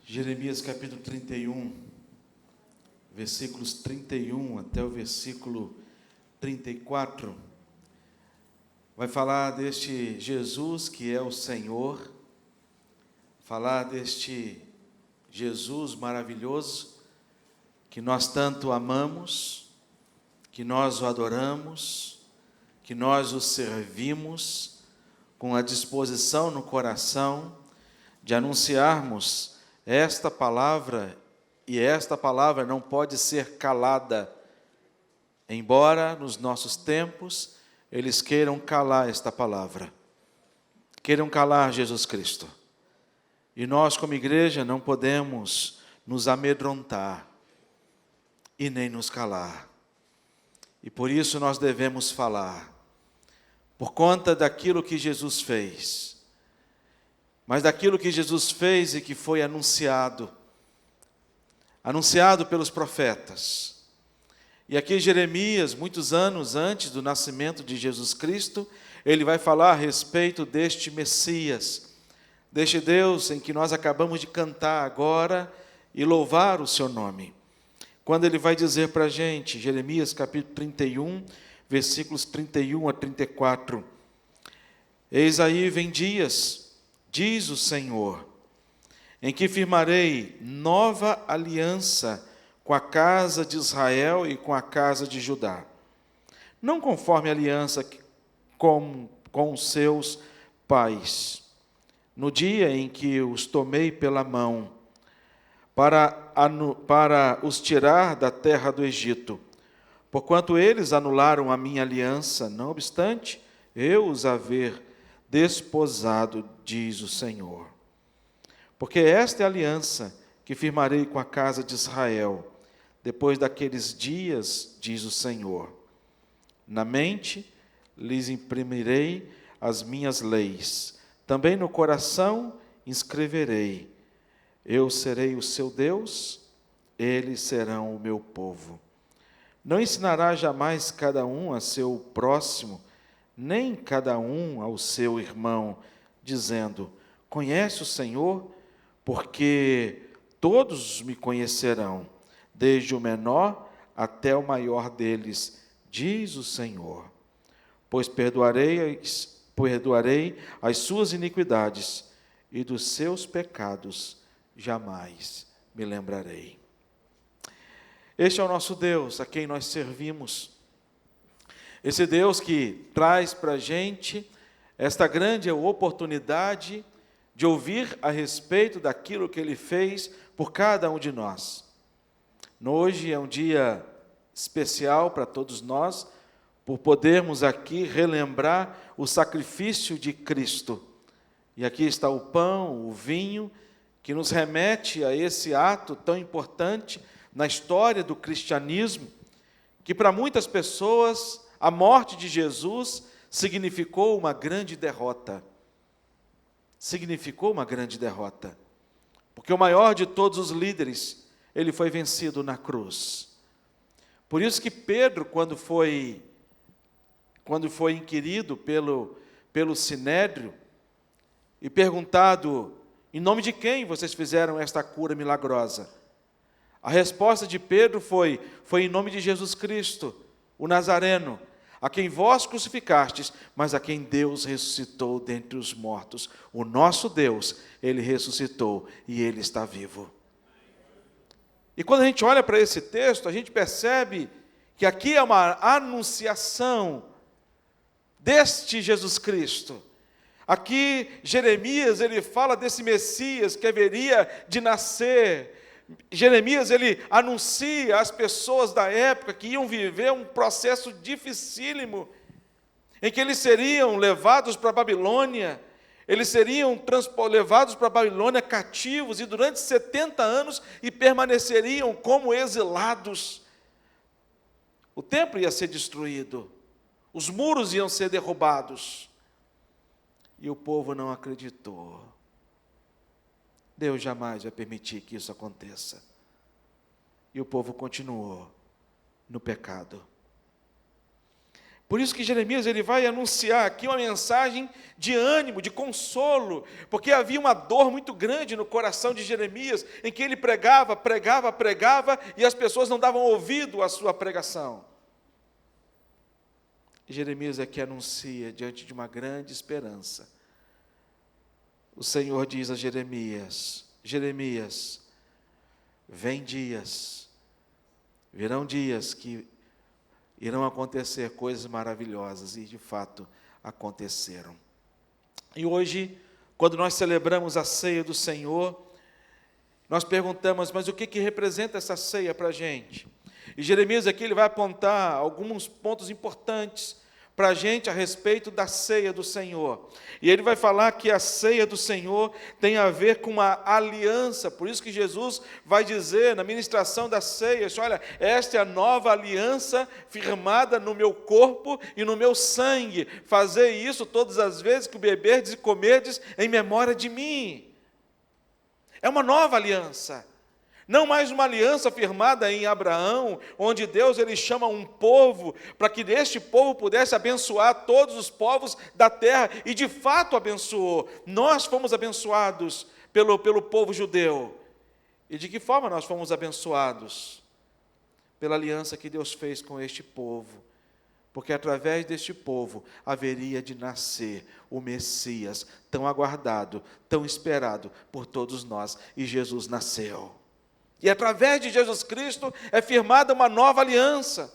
Jeremias capítulo 31, versículos 31 até o versículo 34, vai falar deste Jesus que é o Senhor, falar deste Jesus maravilhoso, que nós tanto amamos, que nós o adoramos, que nós o servimos, com a disposição no coração de anunciarmos esta palavra, e esta palavra não pode ser calada, embora nos nossos tempos eles queiram calar esta palavra, queiram calar Jesus Cristo. E nós, como igreja, não podemos nos amedrontar e nem nos calar. E por isso nós devemos falar, por conta daquilo que Jesus fez, mas daquilo que Jesus fez e que foi anunciado pelos profetas. E aqui Jeremias, muitos anos antes do nascimento de Jesus Cristo, ele vai falar a respeito deste Messias, deste Deus em que nós acabamos de cantar agora e louvar o seu nome. Quando ele vai dizer para a gente, Jeremias capítulo 31, versículos 31 a 34, eis aí vem dias, diz o Senhor, em que firmarei nova aliança com a casa de Israel e com a casa de Judá, não conforme a aliança com os seus pais, no dia em que os tomei pela mão, para os tirar da terra do Egito, porquanto eles anularam a minha aliança, não obstante eu os haver desposado, diz o Senhor. Porque esta é a aliança que firmarei com a casa de Israel, depois daqueles dias, diz o Senhor. Na mente lhes imprimirei as minhas leis, também no coração inscreverei. Eu serei o seu Deus, eles serão o meu povo. Não ensinará jamais cada um a seu próximo, nem cada um ao seu irmão, dizendo, conhece o Senhor, porque todos me conhecerão, desde o menor até o maior deles, diz o Senhor. Pois perdoarei as suas iniquidades, e dos seus pecados jamais me lembrarei. Este é o nosso Deus, a quem nós servimos. Esse Deus que traz para a gente esta grande oportunidade de ouvir a respeito daquilo que Ele fez por cada um de nós. Hoje é um dia especial para todos nós, por podermos aqui relembrar o sacrifício de Cristo. E aqui está o pão, o vinho, que nos remete a esse ato tão importante na história do cristianismo, que para muitas pessoas a morte de Jesus significou uma grande derrota. Significou uma grande derrota. Porque o maior de todos os líderes, ele foi vencido na cruz. Por isso que Pedro, quando foi inquirido pelo Sinédrio e perguntado, em nome de quem vocês fizeram esta cura milagrosa? A resposta de Pedro foi em nome de Jesus Cristo, o Nazareno, a quem vós crucificastes, mas a quem Deus ressuscitou dentre os mortos. O nosso Deus, Ele ressuscitou e Ele está vivo. E quando a gente olha para esse texto, a gente percebe que aqui é uma anunciação deste Jesus Cristo. Aqui Jeremias, ele fala desse Messias que haveria de nascer Jeremias, ele anuncia às pessoas da época que iam viver um processo dificílimo, em que eles seriam levados para a Babilônia, eles seriam levados para a Babilônia cativos, e durante 70 anos, e permaneceriam como exilados. O templo ia ser destruído, os muros iam ser derrubados, e o povo não acreditou. Deus jamais vai permitir que isso aconteça. E o povo continuou no pecado. Por isso que Jeremias ele vai anunciar aqui uma mensagem de ânimo, de consolo, porque havia uma dor muito grande no coração de Jeremias, em que ele pregava, e as pessoas não davam ouvido à sua pregação. E Jeremias aqui anuncia, diante de uma grande esperança. O Senhor diz a Jeremias: Jeremias, virão dias que irão acontecer coisas maravilhosas, e de fato aconteceram. E hoje, quando nós celebramos a ceia do Senhor, nós perguntamos, mas o que representa essa ceia para a gente? E Jeremias aqui ele vai apontar alguns pontos importantes para a gente a respeito da ceia do Senhor. E ele vai falar que a ceia do Senhor tem a ver com uma aliança. Por isso que Jesus vai dizer na ministração da ceia, olha, esta é a nova aliança firmada no meu corpo e no meu sangue. Fazei isso todas as vezes que o beberdes e comerdes em memória de mim. É uma nova aliança. Não mais uma aliança firmada em Abraão, onde Deus ele chama um povo, para que este povo pudesse abençoar todos os povos da terra, e de fato abençoou. Nós fomos abençoados pelo povo judeu. E de que forma nós fomos abençoados? Pela aliança que Deus fez com este povo. Porque através deste povo haveria de nascer o Messias, tão aguardado, tão esperado por todos nós, e Jesus nasceu. E através de Jesus Cristo é firmada uma nova aliança,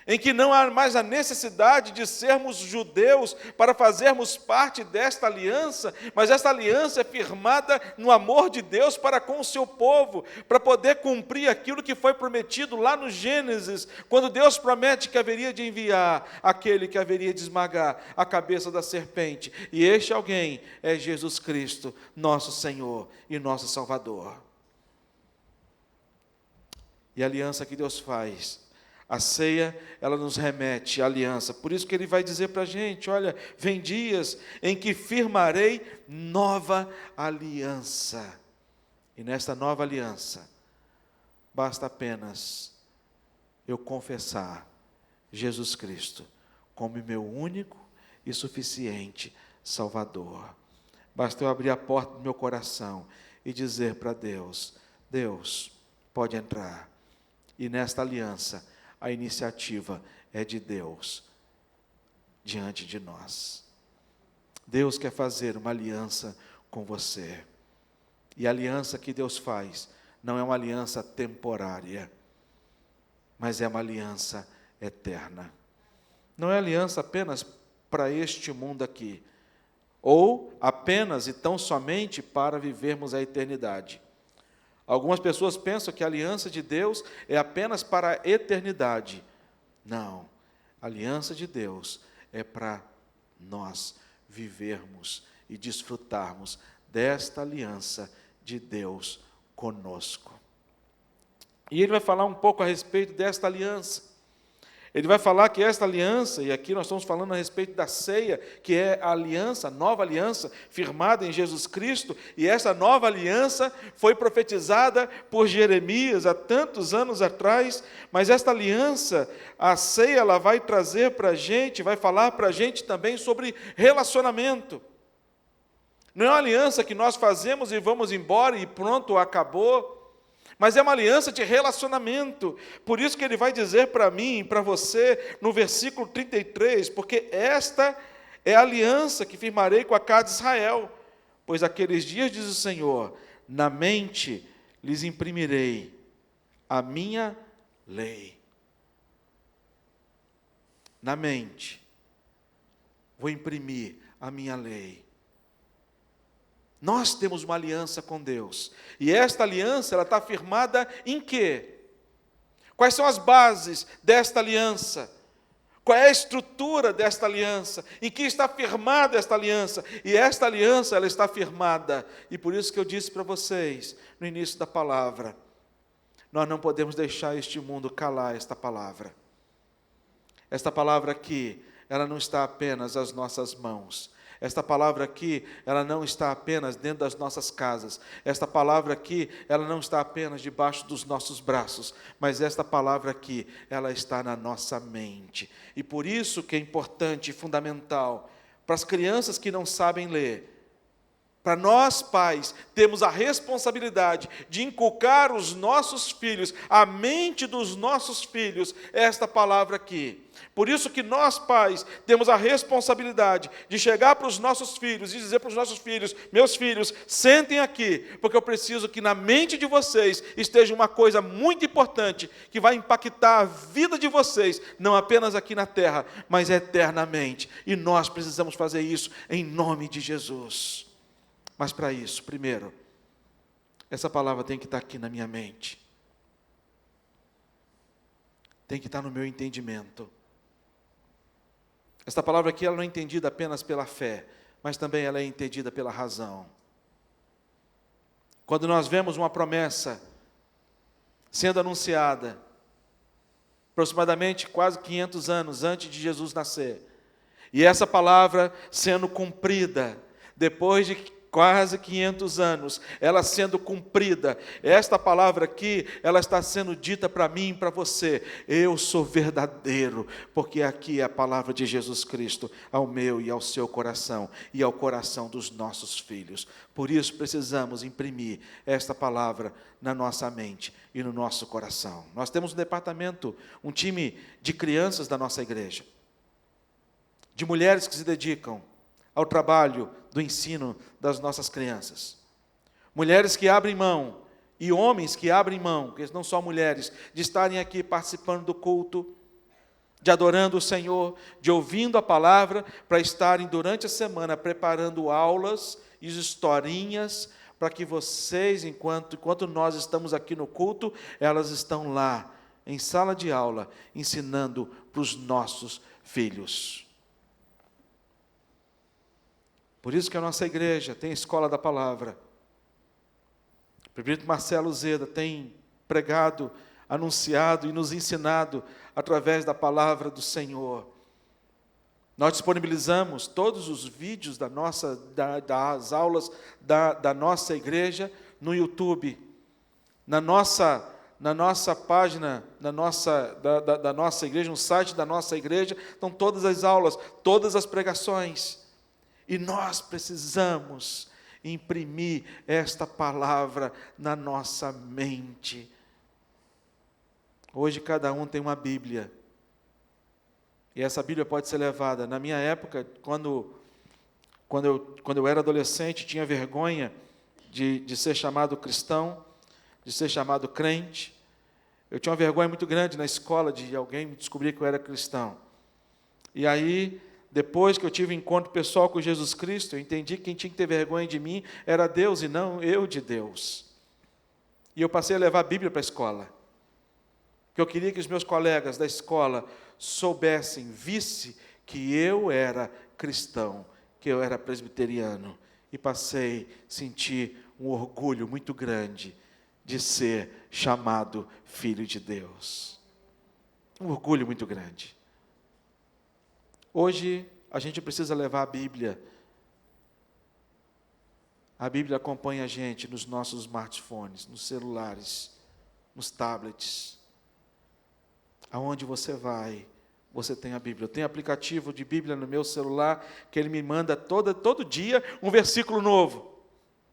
em que não há mais a necessidade de sermos judeus para fazermos parte desta aliança, mas esta aliança é firmada no amor de Deus para com o seu povo, para poder cumprir aquilo que foi prometido lá no Gênesis, quando Deus promete que haveria de enviar aquele que haveria de esmagar a cabeça da serpente, e este alguém é Jesus Cristo, nosso Senhor e nosso Salvador. E a aliança que Deus faz, a ceia, ela nos remete à aliança. Por isso que ele vai dizer para a gente, olha, vem dias em que firmarei nova aliança. E nesta nova aliança, basta apenas eu confessar Jesus Cristo como meu único e suficiente Salvador. Basta eu abrir a porta do meu coração e dizer para Deus, Deus, pode entrar. E nesta aliança, a iniciativa é de Deus diante de nós. Deus quer fazer uma aliança com você. E a aliança que Deus faz não é uma aliança temporária, mas é uma aliança eterna. Não é aliança apenas para este mundo aqui, ou apenas e tão somente para vivermos a eternidade. Algumas pessoas pensam que a aliança de Deus é apenas para a eternidade. Não, a aliança de Deus é para nós vivermos e desfrutarmos desta aliança de Deus conosco. E ele vai falar um pouco a respeito desta aliança. Ele vai falar que esta aliança, e aqui nós estamos falando a respeito da ceia, que é a aliança, a nova aliança, firmada em Jesus Cristo, e essa nova aliança foi profetizada por Jeremias há tantos anos atrás, mas esta aliança, a ceia, ela vai trazer para a gente, vai falar para a gente também sobre relacionamento. Não é uma aliança que nós fazemos e vamos embora e pronto, acabou. Mas é uma aliança de relacionamento. Por isso que ele vai dizer para mim e para você, no versículo 33, porque esta é a aliança que firmarei com a casa de Israel. Pois aqueles dias, diz o Senhor, na mente lhes imprimirei a minha lei. Na mente, vou imprimir a minha lei. Nós temos uma aliança com Deus. E esta aliança, ela está firmada em quê? Quais são as bases desta aliança? Qual é a estrutura desta aliança? Em que está firmada esta aliança? E esta aliança, ela está firmada. E por isso que eu disse para vocês, no início da palavra, nós não podemos deixar este mundo calar esta palavra. Esta palavra aqui, ela não está apenas às nossas mãos. Esta palavra aqui, ela não está apenas dentro das nossas casas. Esta palavra aqui, ela não está apenas debaixo dos nossos braços. Mas esta palavra aqui, ela está na nossa mente. E por isso que é importante e fundamental, para as crianças que não sabem ler, para nós pais, temos a responsabilidade de inculcar os nossos filhos, a mente dos nossos filhos, esta palavra aqui. Por isso que nós pais temos a responsabilidade de chegar para os nossos filhos e dizer para os nossos filhos: meus filhos, sentem aqui, porque eu preciso que na mente de vocês esteja uma coisa muito importante, que vai impactar a vida de vocês, não apenas aqui na terra, mas eternamente. E nós precisamos fazer isso em nome de Jesus. Mas para isso, primeiro, essa palavra tem que estar aqui na minha mente. Tem que estar no meu entendimento. Esta palavra aqui, ela não é entendida apenas pela fé, mas também ela é entendida pela razão. Quando nós vemos uma promessa sendo anunciada, aproximadamente quase 500 anos antes de Jesus nascer, e essa palavra sendo cumprida, depois de quase 500 anos, ela sendo cumprida, esta palavra aqui, ela está sendo dita para mim e para você: eu sou verdadeiro, porque aqui é a palavra de Jesus Cristo, ao meu e ao seu coração, e ao coração dos nossos filhos. Por isso precisamos imprimir esta palavra na nossa mente e no nosso coração. Nós temos um departamento, um time de crianças da nossa igreja, de mulheres que se dedicam ao trabalho do ensino das nossas crianças. Mulheres que abrem mão, e homens que abrem mão, porque não só mulheres, de estarem aqui participando do culto, de adorando o Senhor, de ouvindo a palavra, para estarem durante a semana preparando aulas e historinhas, para que vocês, enquanto nós estamos aqui no culto, elas estão lá, em sala de aula, ensinando para os nossos filhos. Por isso que a nossa igreja tem a escola da palavra. O prefeito Marcelo Zeda tem pregado, anunciado e nos ensinado através da palavra do Senhor. Nós disponibilizamos todos os vídeos das aulas da nossa igreja no YouTube. Na nossa página, da nossa igreja, no site da nossa igreja, estão todas as aulas, todas as pregações. E nós precisamos imprimir esta palavra na nossa mente. Hoje cada um tem uma Bíblia. E essa Bíblia pode ser levada. Na minha época, quando eu era adolescente, tinha vergonha de ser chamado cristão, de ser chamado crente. Eu tinha uma vergonha muito grande na escola de alguém descobrir que eu era cristão. E aí, depois que eu tive um encontro pessoal com Jesus Cristo, eu entendi que quem tinha que ter vergonha de mim era Deus e não eu de Deus. E eu passei a levar a Bíblia para a escola. Porque eu queria que os meus colegas da escola soubessem, vissem que eu era cristão, que eu era presbiteriano. E passei a sentir um orgulho muito grande de ser chamado filho de Deus. Um orgulho muito grande. Hoje, a gente precisa levar a Bíblia. A Bíblia acompanha a gente nos nossos smartphones, nos celulares, nos tablets. Aonde você vai, você tem a Bíblia. Eu tenho aplicativo de Bíblia no meu celular, que ele me manda todo dia um versículo novo.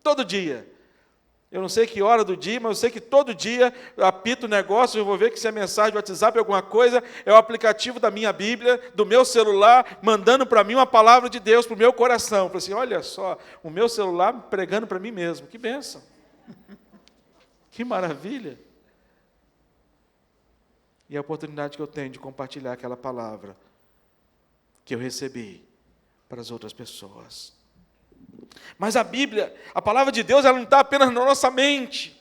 Todo dia. Eu não sei que hora do dia, mas eu sei que todo dia eu apito o negócio, eu vou ver que se é mensagem do WhatsApp, alguma coisa, é o aplicativo da minha Bíblia, do meu celular, mandando para mim uma palavra de Deus para o meu coração. Eu falei assim, olha só, o meu celular pregando para mim mesmo. Que bênção. Que maravilha. E a oportunidade que eu tenho de compartilhar aquela palavra que eu recebi para as outras pessoas. Mas a Bíblia, a palavra de Deus, ela não está apenas na nossa mente.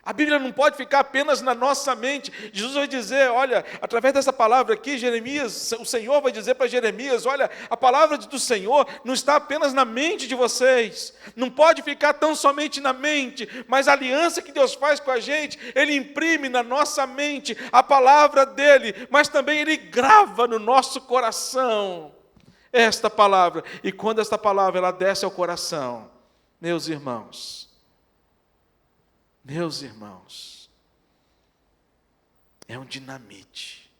A Bíblia não pode ficar apenas na nossa mente. Jesus vai dizer, olha, através dessa palavra aqui, Jeremias, o Senhor vai dizer para Jeremias, olha, a palavra do Senhor não está apenas na mente de vocês, não pode ficar tão somente na mente, mas a aliança que Deus faz com a gente, Ele imprime na nossa mente a palavra dEle, mas também Ele grava no nosso coração esta palavra, e quando esta palavra ela desce ao coração, meus irmãos, é um dinamite.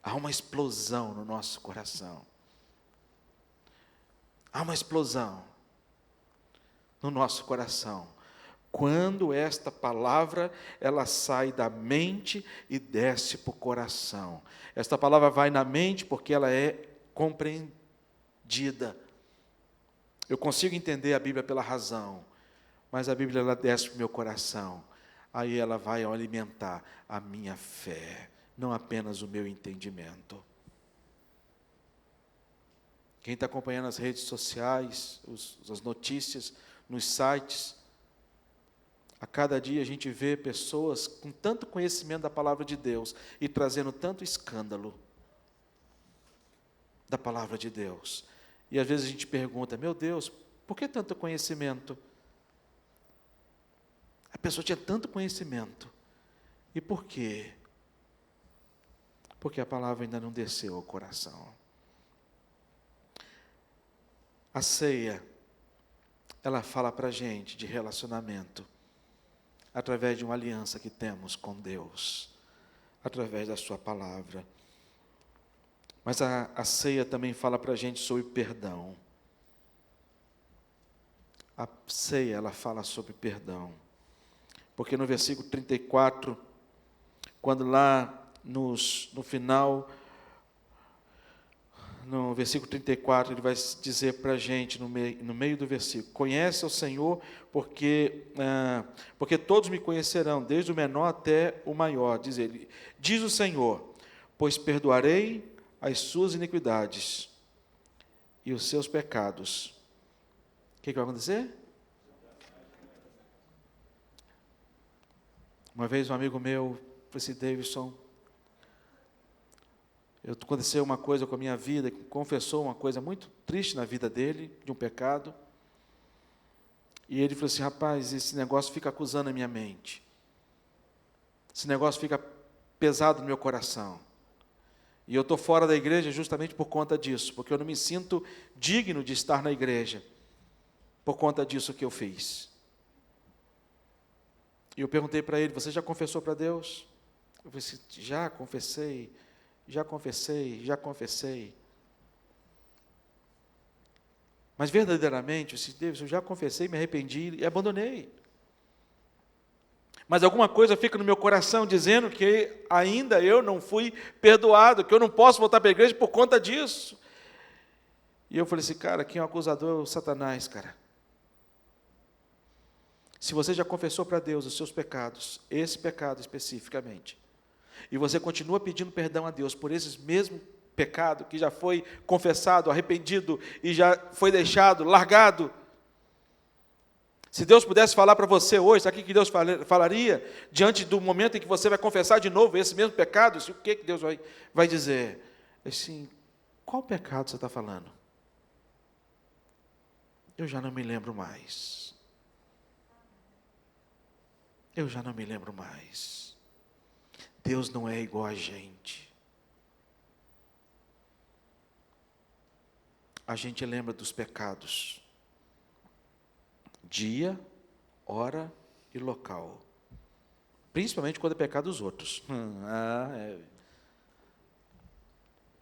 Há uma explosão no nosso coração. Há uma explosão no nosso coração. Quando esta palavra, ela sai da mente e desce para o coração. Esta palavra vai na mente porque ela é compreendida. Eu consigo entender a Bíblia pela razão, mas a Bíblia ela desce para o meu coração. Aí ela vai alimentar a minha fé, não apenas o meu entendimento. Quem está acompanhando as redes sociais, as notícias, nos sites, a cada dia a gente vê pessoas com tanto conhecimento da palavra de Deus e trazendo tanto escândalo da palavra de Deus. E às vezes a gente pergunta, meu Deus, por que tanto conhecimento? A pessoa tinha tanto conhecimento. E por quê? Porque a palavra ainda não desceu ao coração. A ceia, ela fala para a gente de relacionamento, através de uma aliança que temos com Deus, através da sua palavra. Mas a ceia também fala para a gente sobre perdão. A ceia, ela fala sobre perdão. Porque no versículo 34, quando lá no final, no versículo 34, ele vai dizer para a gente, no meio do versículo, conhece o Senhor, porque todos me conhecerão, desde o menor até o maior, diz ele. Diz o Senhor, pois perdoarei as suas iniquidades e os seus pecados. O que vai acontecer? Uma vez um amigo meu disse, Davidson, aconteceu uma coisa com a minha vida, confessou uma coisa muito triste na vida dele, de um pecado, e ele falou assim, rapaz, esse negócio fica acusando a minha mente, esse negócio fica pesado no meu coração, e eu estou fora da igreja justamente por conta disso, porque eu não me sinto digno de estar na igreja, por conta disso que eu fiz. E eu perguntei para ele, você já confessou para Deus? Eu disse, já confessei. Mas verdadeiramente, eu disse, Deus, eu já confessei, me arrependi e abandonei. Mas alguma coisa fica no meu coração dizendo que ainda eu não fui perdoado, que eu não posso voltar para a igreja por conta disso. E eu falei assim, cara, quem é o acusador é o Satanás, cara. Se você já confessou para Deus os seus pecados, esse pecado especificamente, e você continua pedindo perdão a Deus por esse mesmo pecado que já foi confessado, arrependido e já foi deixado, largado, se Deus pudesse falar para você hoje, sabe o que Deus falaria diante do momento em que você vai confessar de novo esse mesmo pecado? O que Deus vai dizer? Assim, qual pecado você está falando? Eu já não me lembro mais. Deus não é igual a gente. A gente lembra dos pecados. Dia, hora e local. Principalmente quando é pecado dos outros.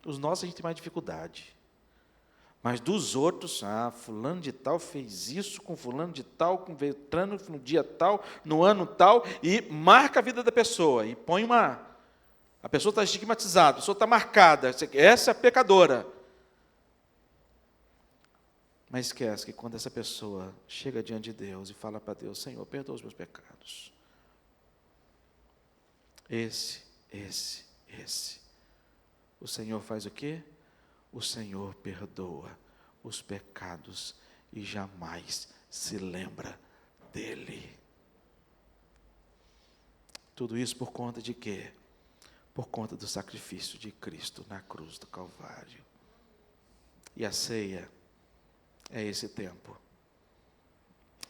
Os nossos a gente tem mais dificuldade. Mas dos outros, fulano de tal fez isso com fulano de tal, com Beltrano no dia tal, no ano tal, e marca a vida da pessoa, e põe a pessoa está estigmatizada, a pessoa está marcada, essa é a pecadora. Mas esquece que quando essa pessoa chega diante de Deus e fala para Deus, Senhor, perdoa os meus pecados. Esse. O Senhor faz o quê? O Senhor perdoa, os pecados e jamais se lembra dele. Tudo isso por conta de quê? Por conta do sacrifício de Cristo na cruz do Calvário. E a ceia é esse tempo.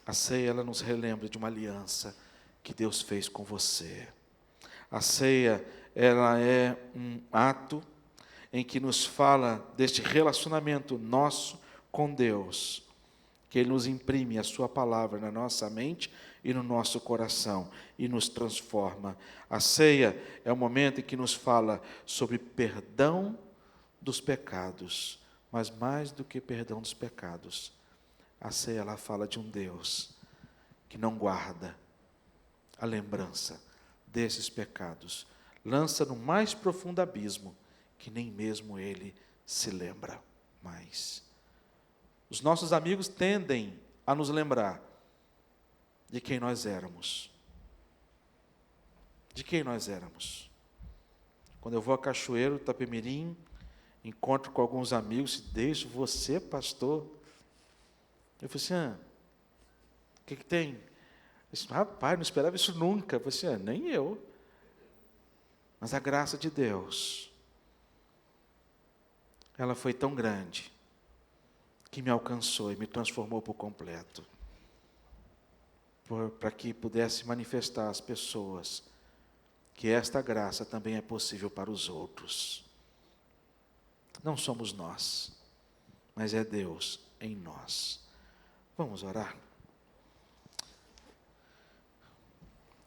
A ceia, ela nos relembra de uma aliança que Deus fez com você. A ceia, ela é um ato em que nos fala deste relacionamento nosso com Deus, que Ele nos imprime a sua palavra na nossa mente e no nosso coração e nos transforma. A ceia é o momento em que nos fala sobre perdão dos pecados, mas mais do que perdão dos pecados, a ceia, ela fala de um Deus que não guarda a lembrança desses pecados, lança no mais profundo abismo, que nem mesmo Ele se lembra mais. Os nossos amigos tendem a nos lembrar de quem nós éramos. De quem nós éramos. Quando eu vou a Cachoeiro, Itapemirim, encontro com alguns amigos, deixo você, pastor. Eu falei assim, o que tem? Eu disse, rapaz, não esperava isso nunca. Eu falei assim, nem eu. Mas a graça de Deus, ela foi tão grande, que me alcançou e me transformou por completo. Para que pudesse manifestar às pessoas que esta graça também é possível para os outros. Não somos nós, mas é Deus em nós. Vamos orar?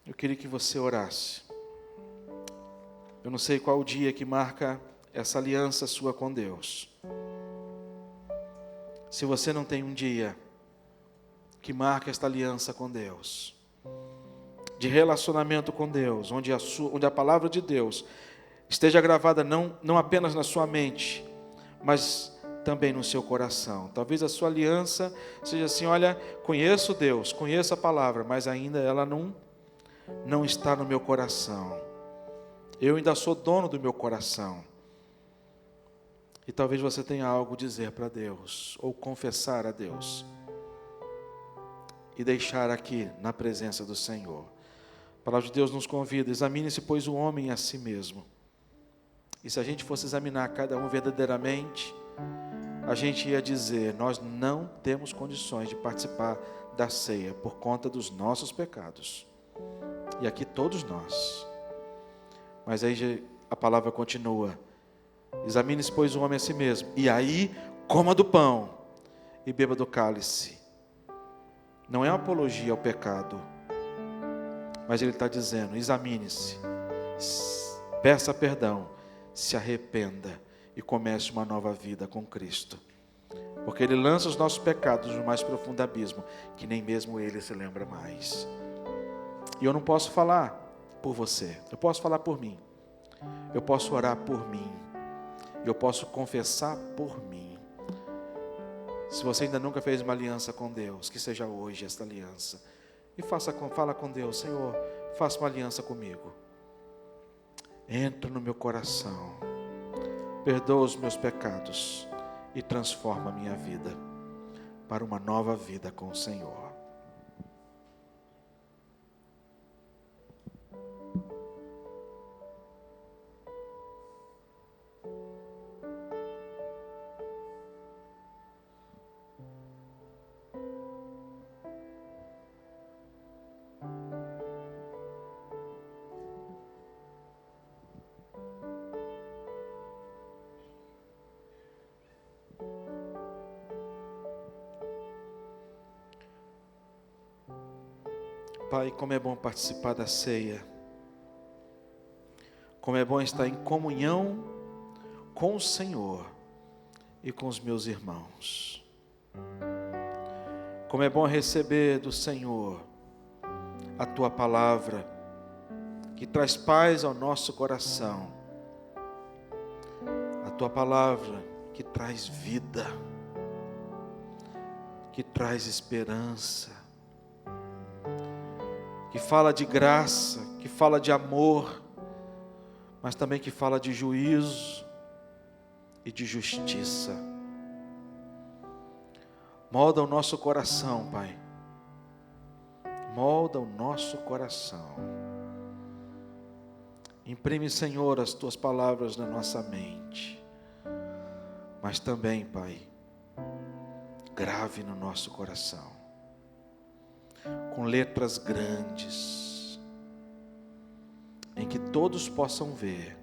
Eu queria que você orasse. Eu não sei qual o dia que marca essa aliança sua com Deus. Se você não tem um dia que marca esta aliança com Deus, de relacionamento com Deus, onde a palavra de Deus esteja gravada não apenas na sua mente, mas também no seu coração. Talvez a sua aliança seja assim, olha, conheço Deus, conheço a palavra, mas ainda ela não está no meu coração. Eu ainda sou dono do meu coração. E talvez você tenha algo a dizer para Deus, ou confessar a Deus, e deixar aqui na presença do Senhor. A palavra de Deus nos convida, examine-se, pois, o homem a si mesmo. E se a gente fosse examinar cada um verdadeiramente, a gente ia dizer, nós não temos condições de participar da ceia por conta dos nossos pecados. E aqui todos nós. Mas aí a palavra continua, examine-se, pois, o homem a si mesmo, e aí coma do pão e beba do cálice. Não é uma apologia ao pecado, mas ele está dizendo, examine-se, peça perdão, se arrependa e comece uma nova vida com Cristo. Porque Ele lança os nossos pecados no mais profundo abismo, que nem mesmo Ele se lembra mais. E eu não posso falar por você, eu posso falar por mim. Eu posso orar por mim. Eu posso confessar por mim. Se você ainda nunca fez uma aliança com Deus, que seja hoje esta aliança. E fala com Deus, Senhor, faça uma aliança comigo. Entra no meu coração, perdoa os meus pecados e transforma a minha vida para uma nova vida com o Senhor. Pai, como é bom participar da ceia. Como é bom estar em comunhão com o Senhor e com os meus irmãos. Como é bom receber do Senhor a Tua palavra, que traz paz ao nosso coração. A Tua palavra que traz vida, que traz esperança, que fala de graça, que fala de amor, mas também que fala de juízo e de justiça. Molda o nosso coração, Pai. Molda o nosso coração. Imprime, Senhor, as Tuas palavras na nossa mente. Mas também, Pai, grave no nosso coração, com letras grandes, em que todos possam ver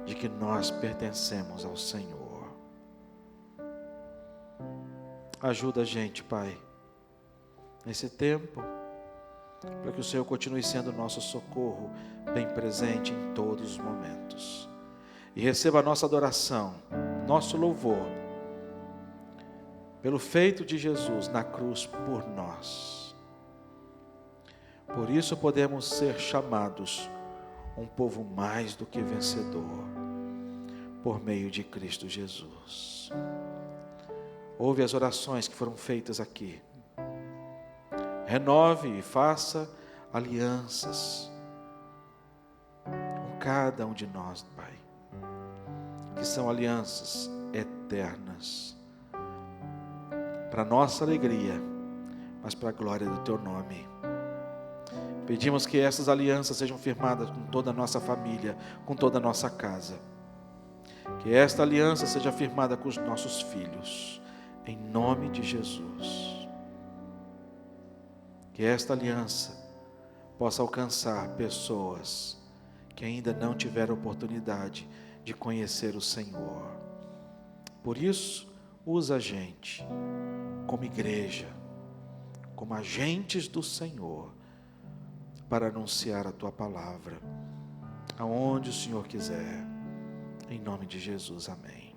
de que nós pertencemos ao Senhor. Ajuda a gente, Pai, nesse tempo, para que o Senhor continue sendo nosso socorro, bem presente em todos os momentos. E receba a nossa adoração, nosso louvor, pelo feito de Jesus na cruz por nós. Por isso podemos ser chamados um povo mais do que vencedor, por meio de Cristo Jesus. Ouve as orações que foram feitas aqui. Renove e faça alianças com cada um de nós, Pai, que são alianças eternas, para nossa alegria, mas para a glória do Teu nome. Pedimos que essas alianças sejam firmadas com toda a nossa família, com toda a nossa casa. Que esta aliança seja firmada com os nossos filhos, em nome de Jesus. Que esta aliança possa alcançar pessoas que ainda não tiveram oportunidade de conhecer o Senhor. Por isso, usa a gente como igreja, como agentes do Senhor, para anunciar a Tua palavra, aonde o Senhor quiser. Em nome de Jesus, amém.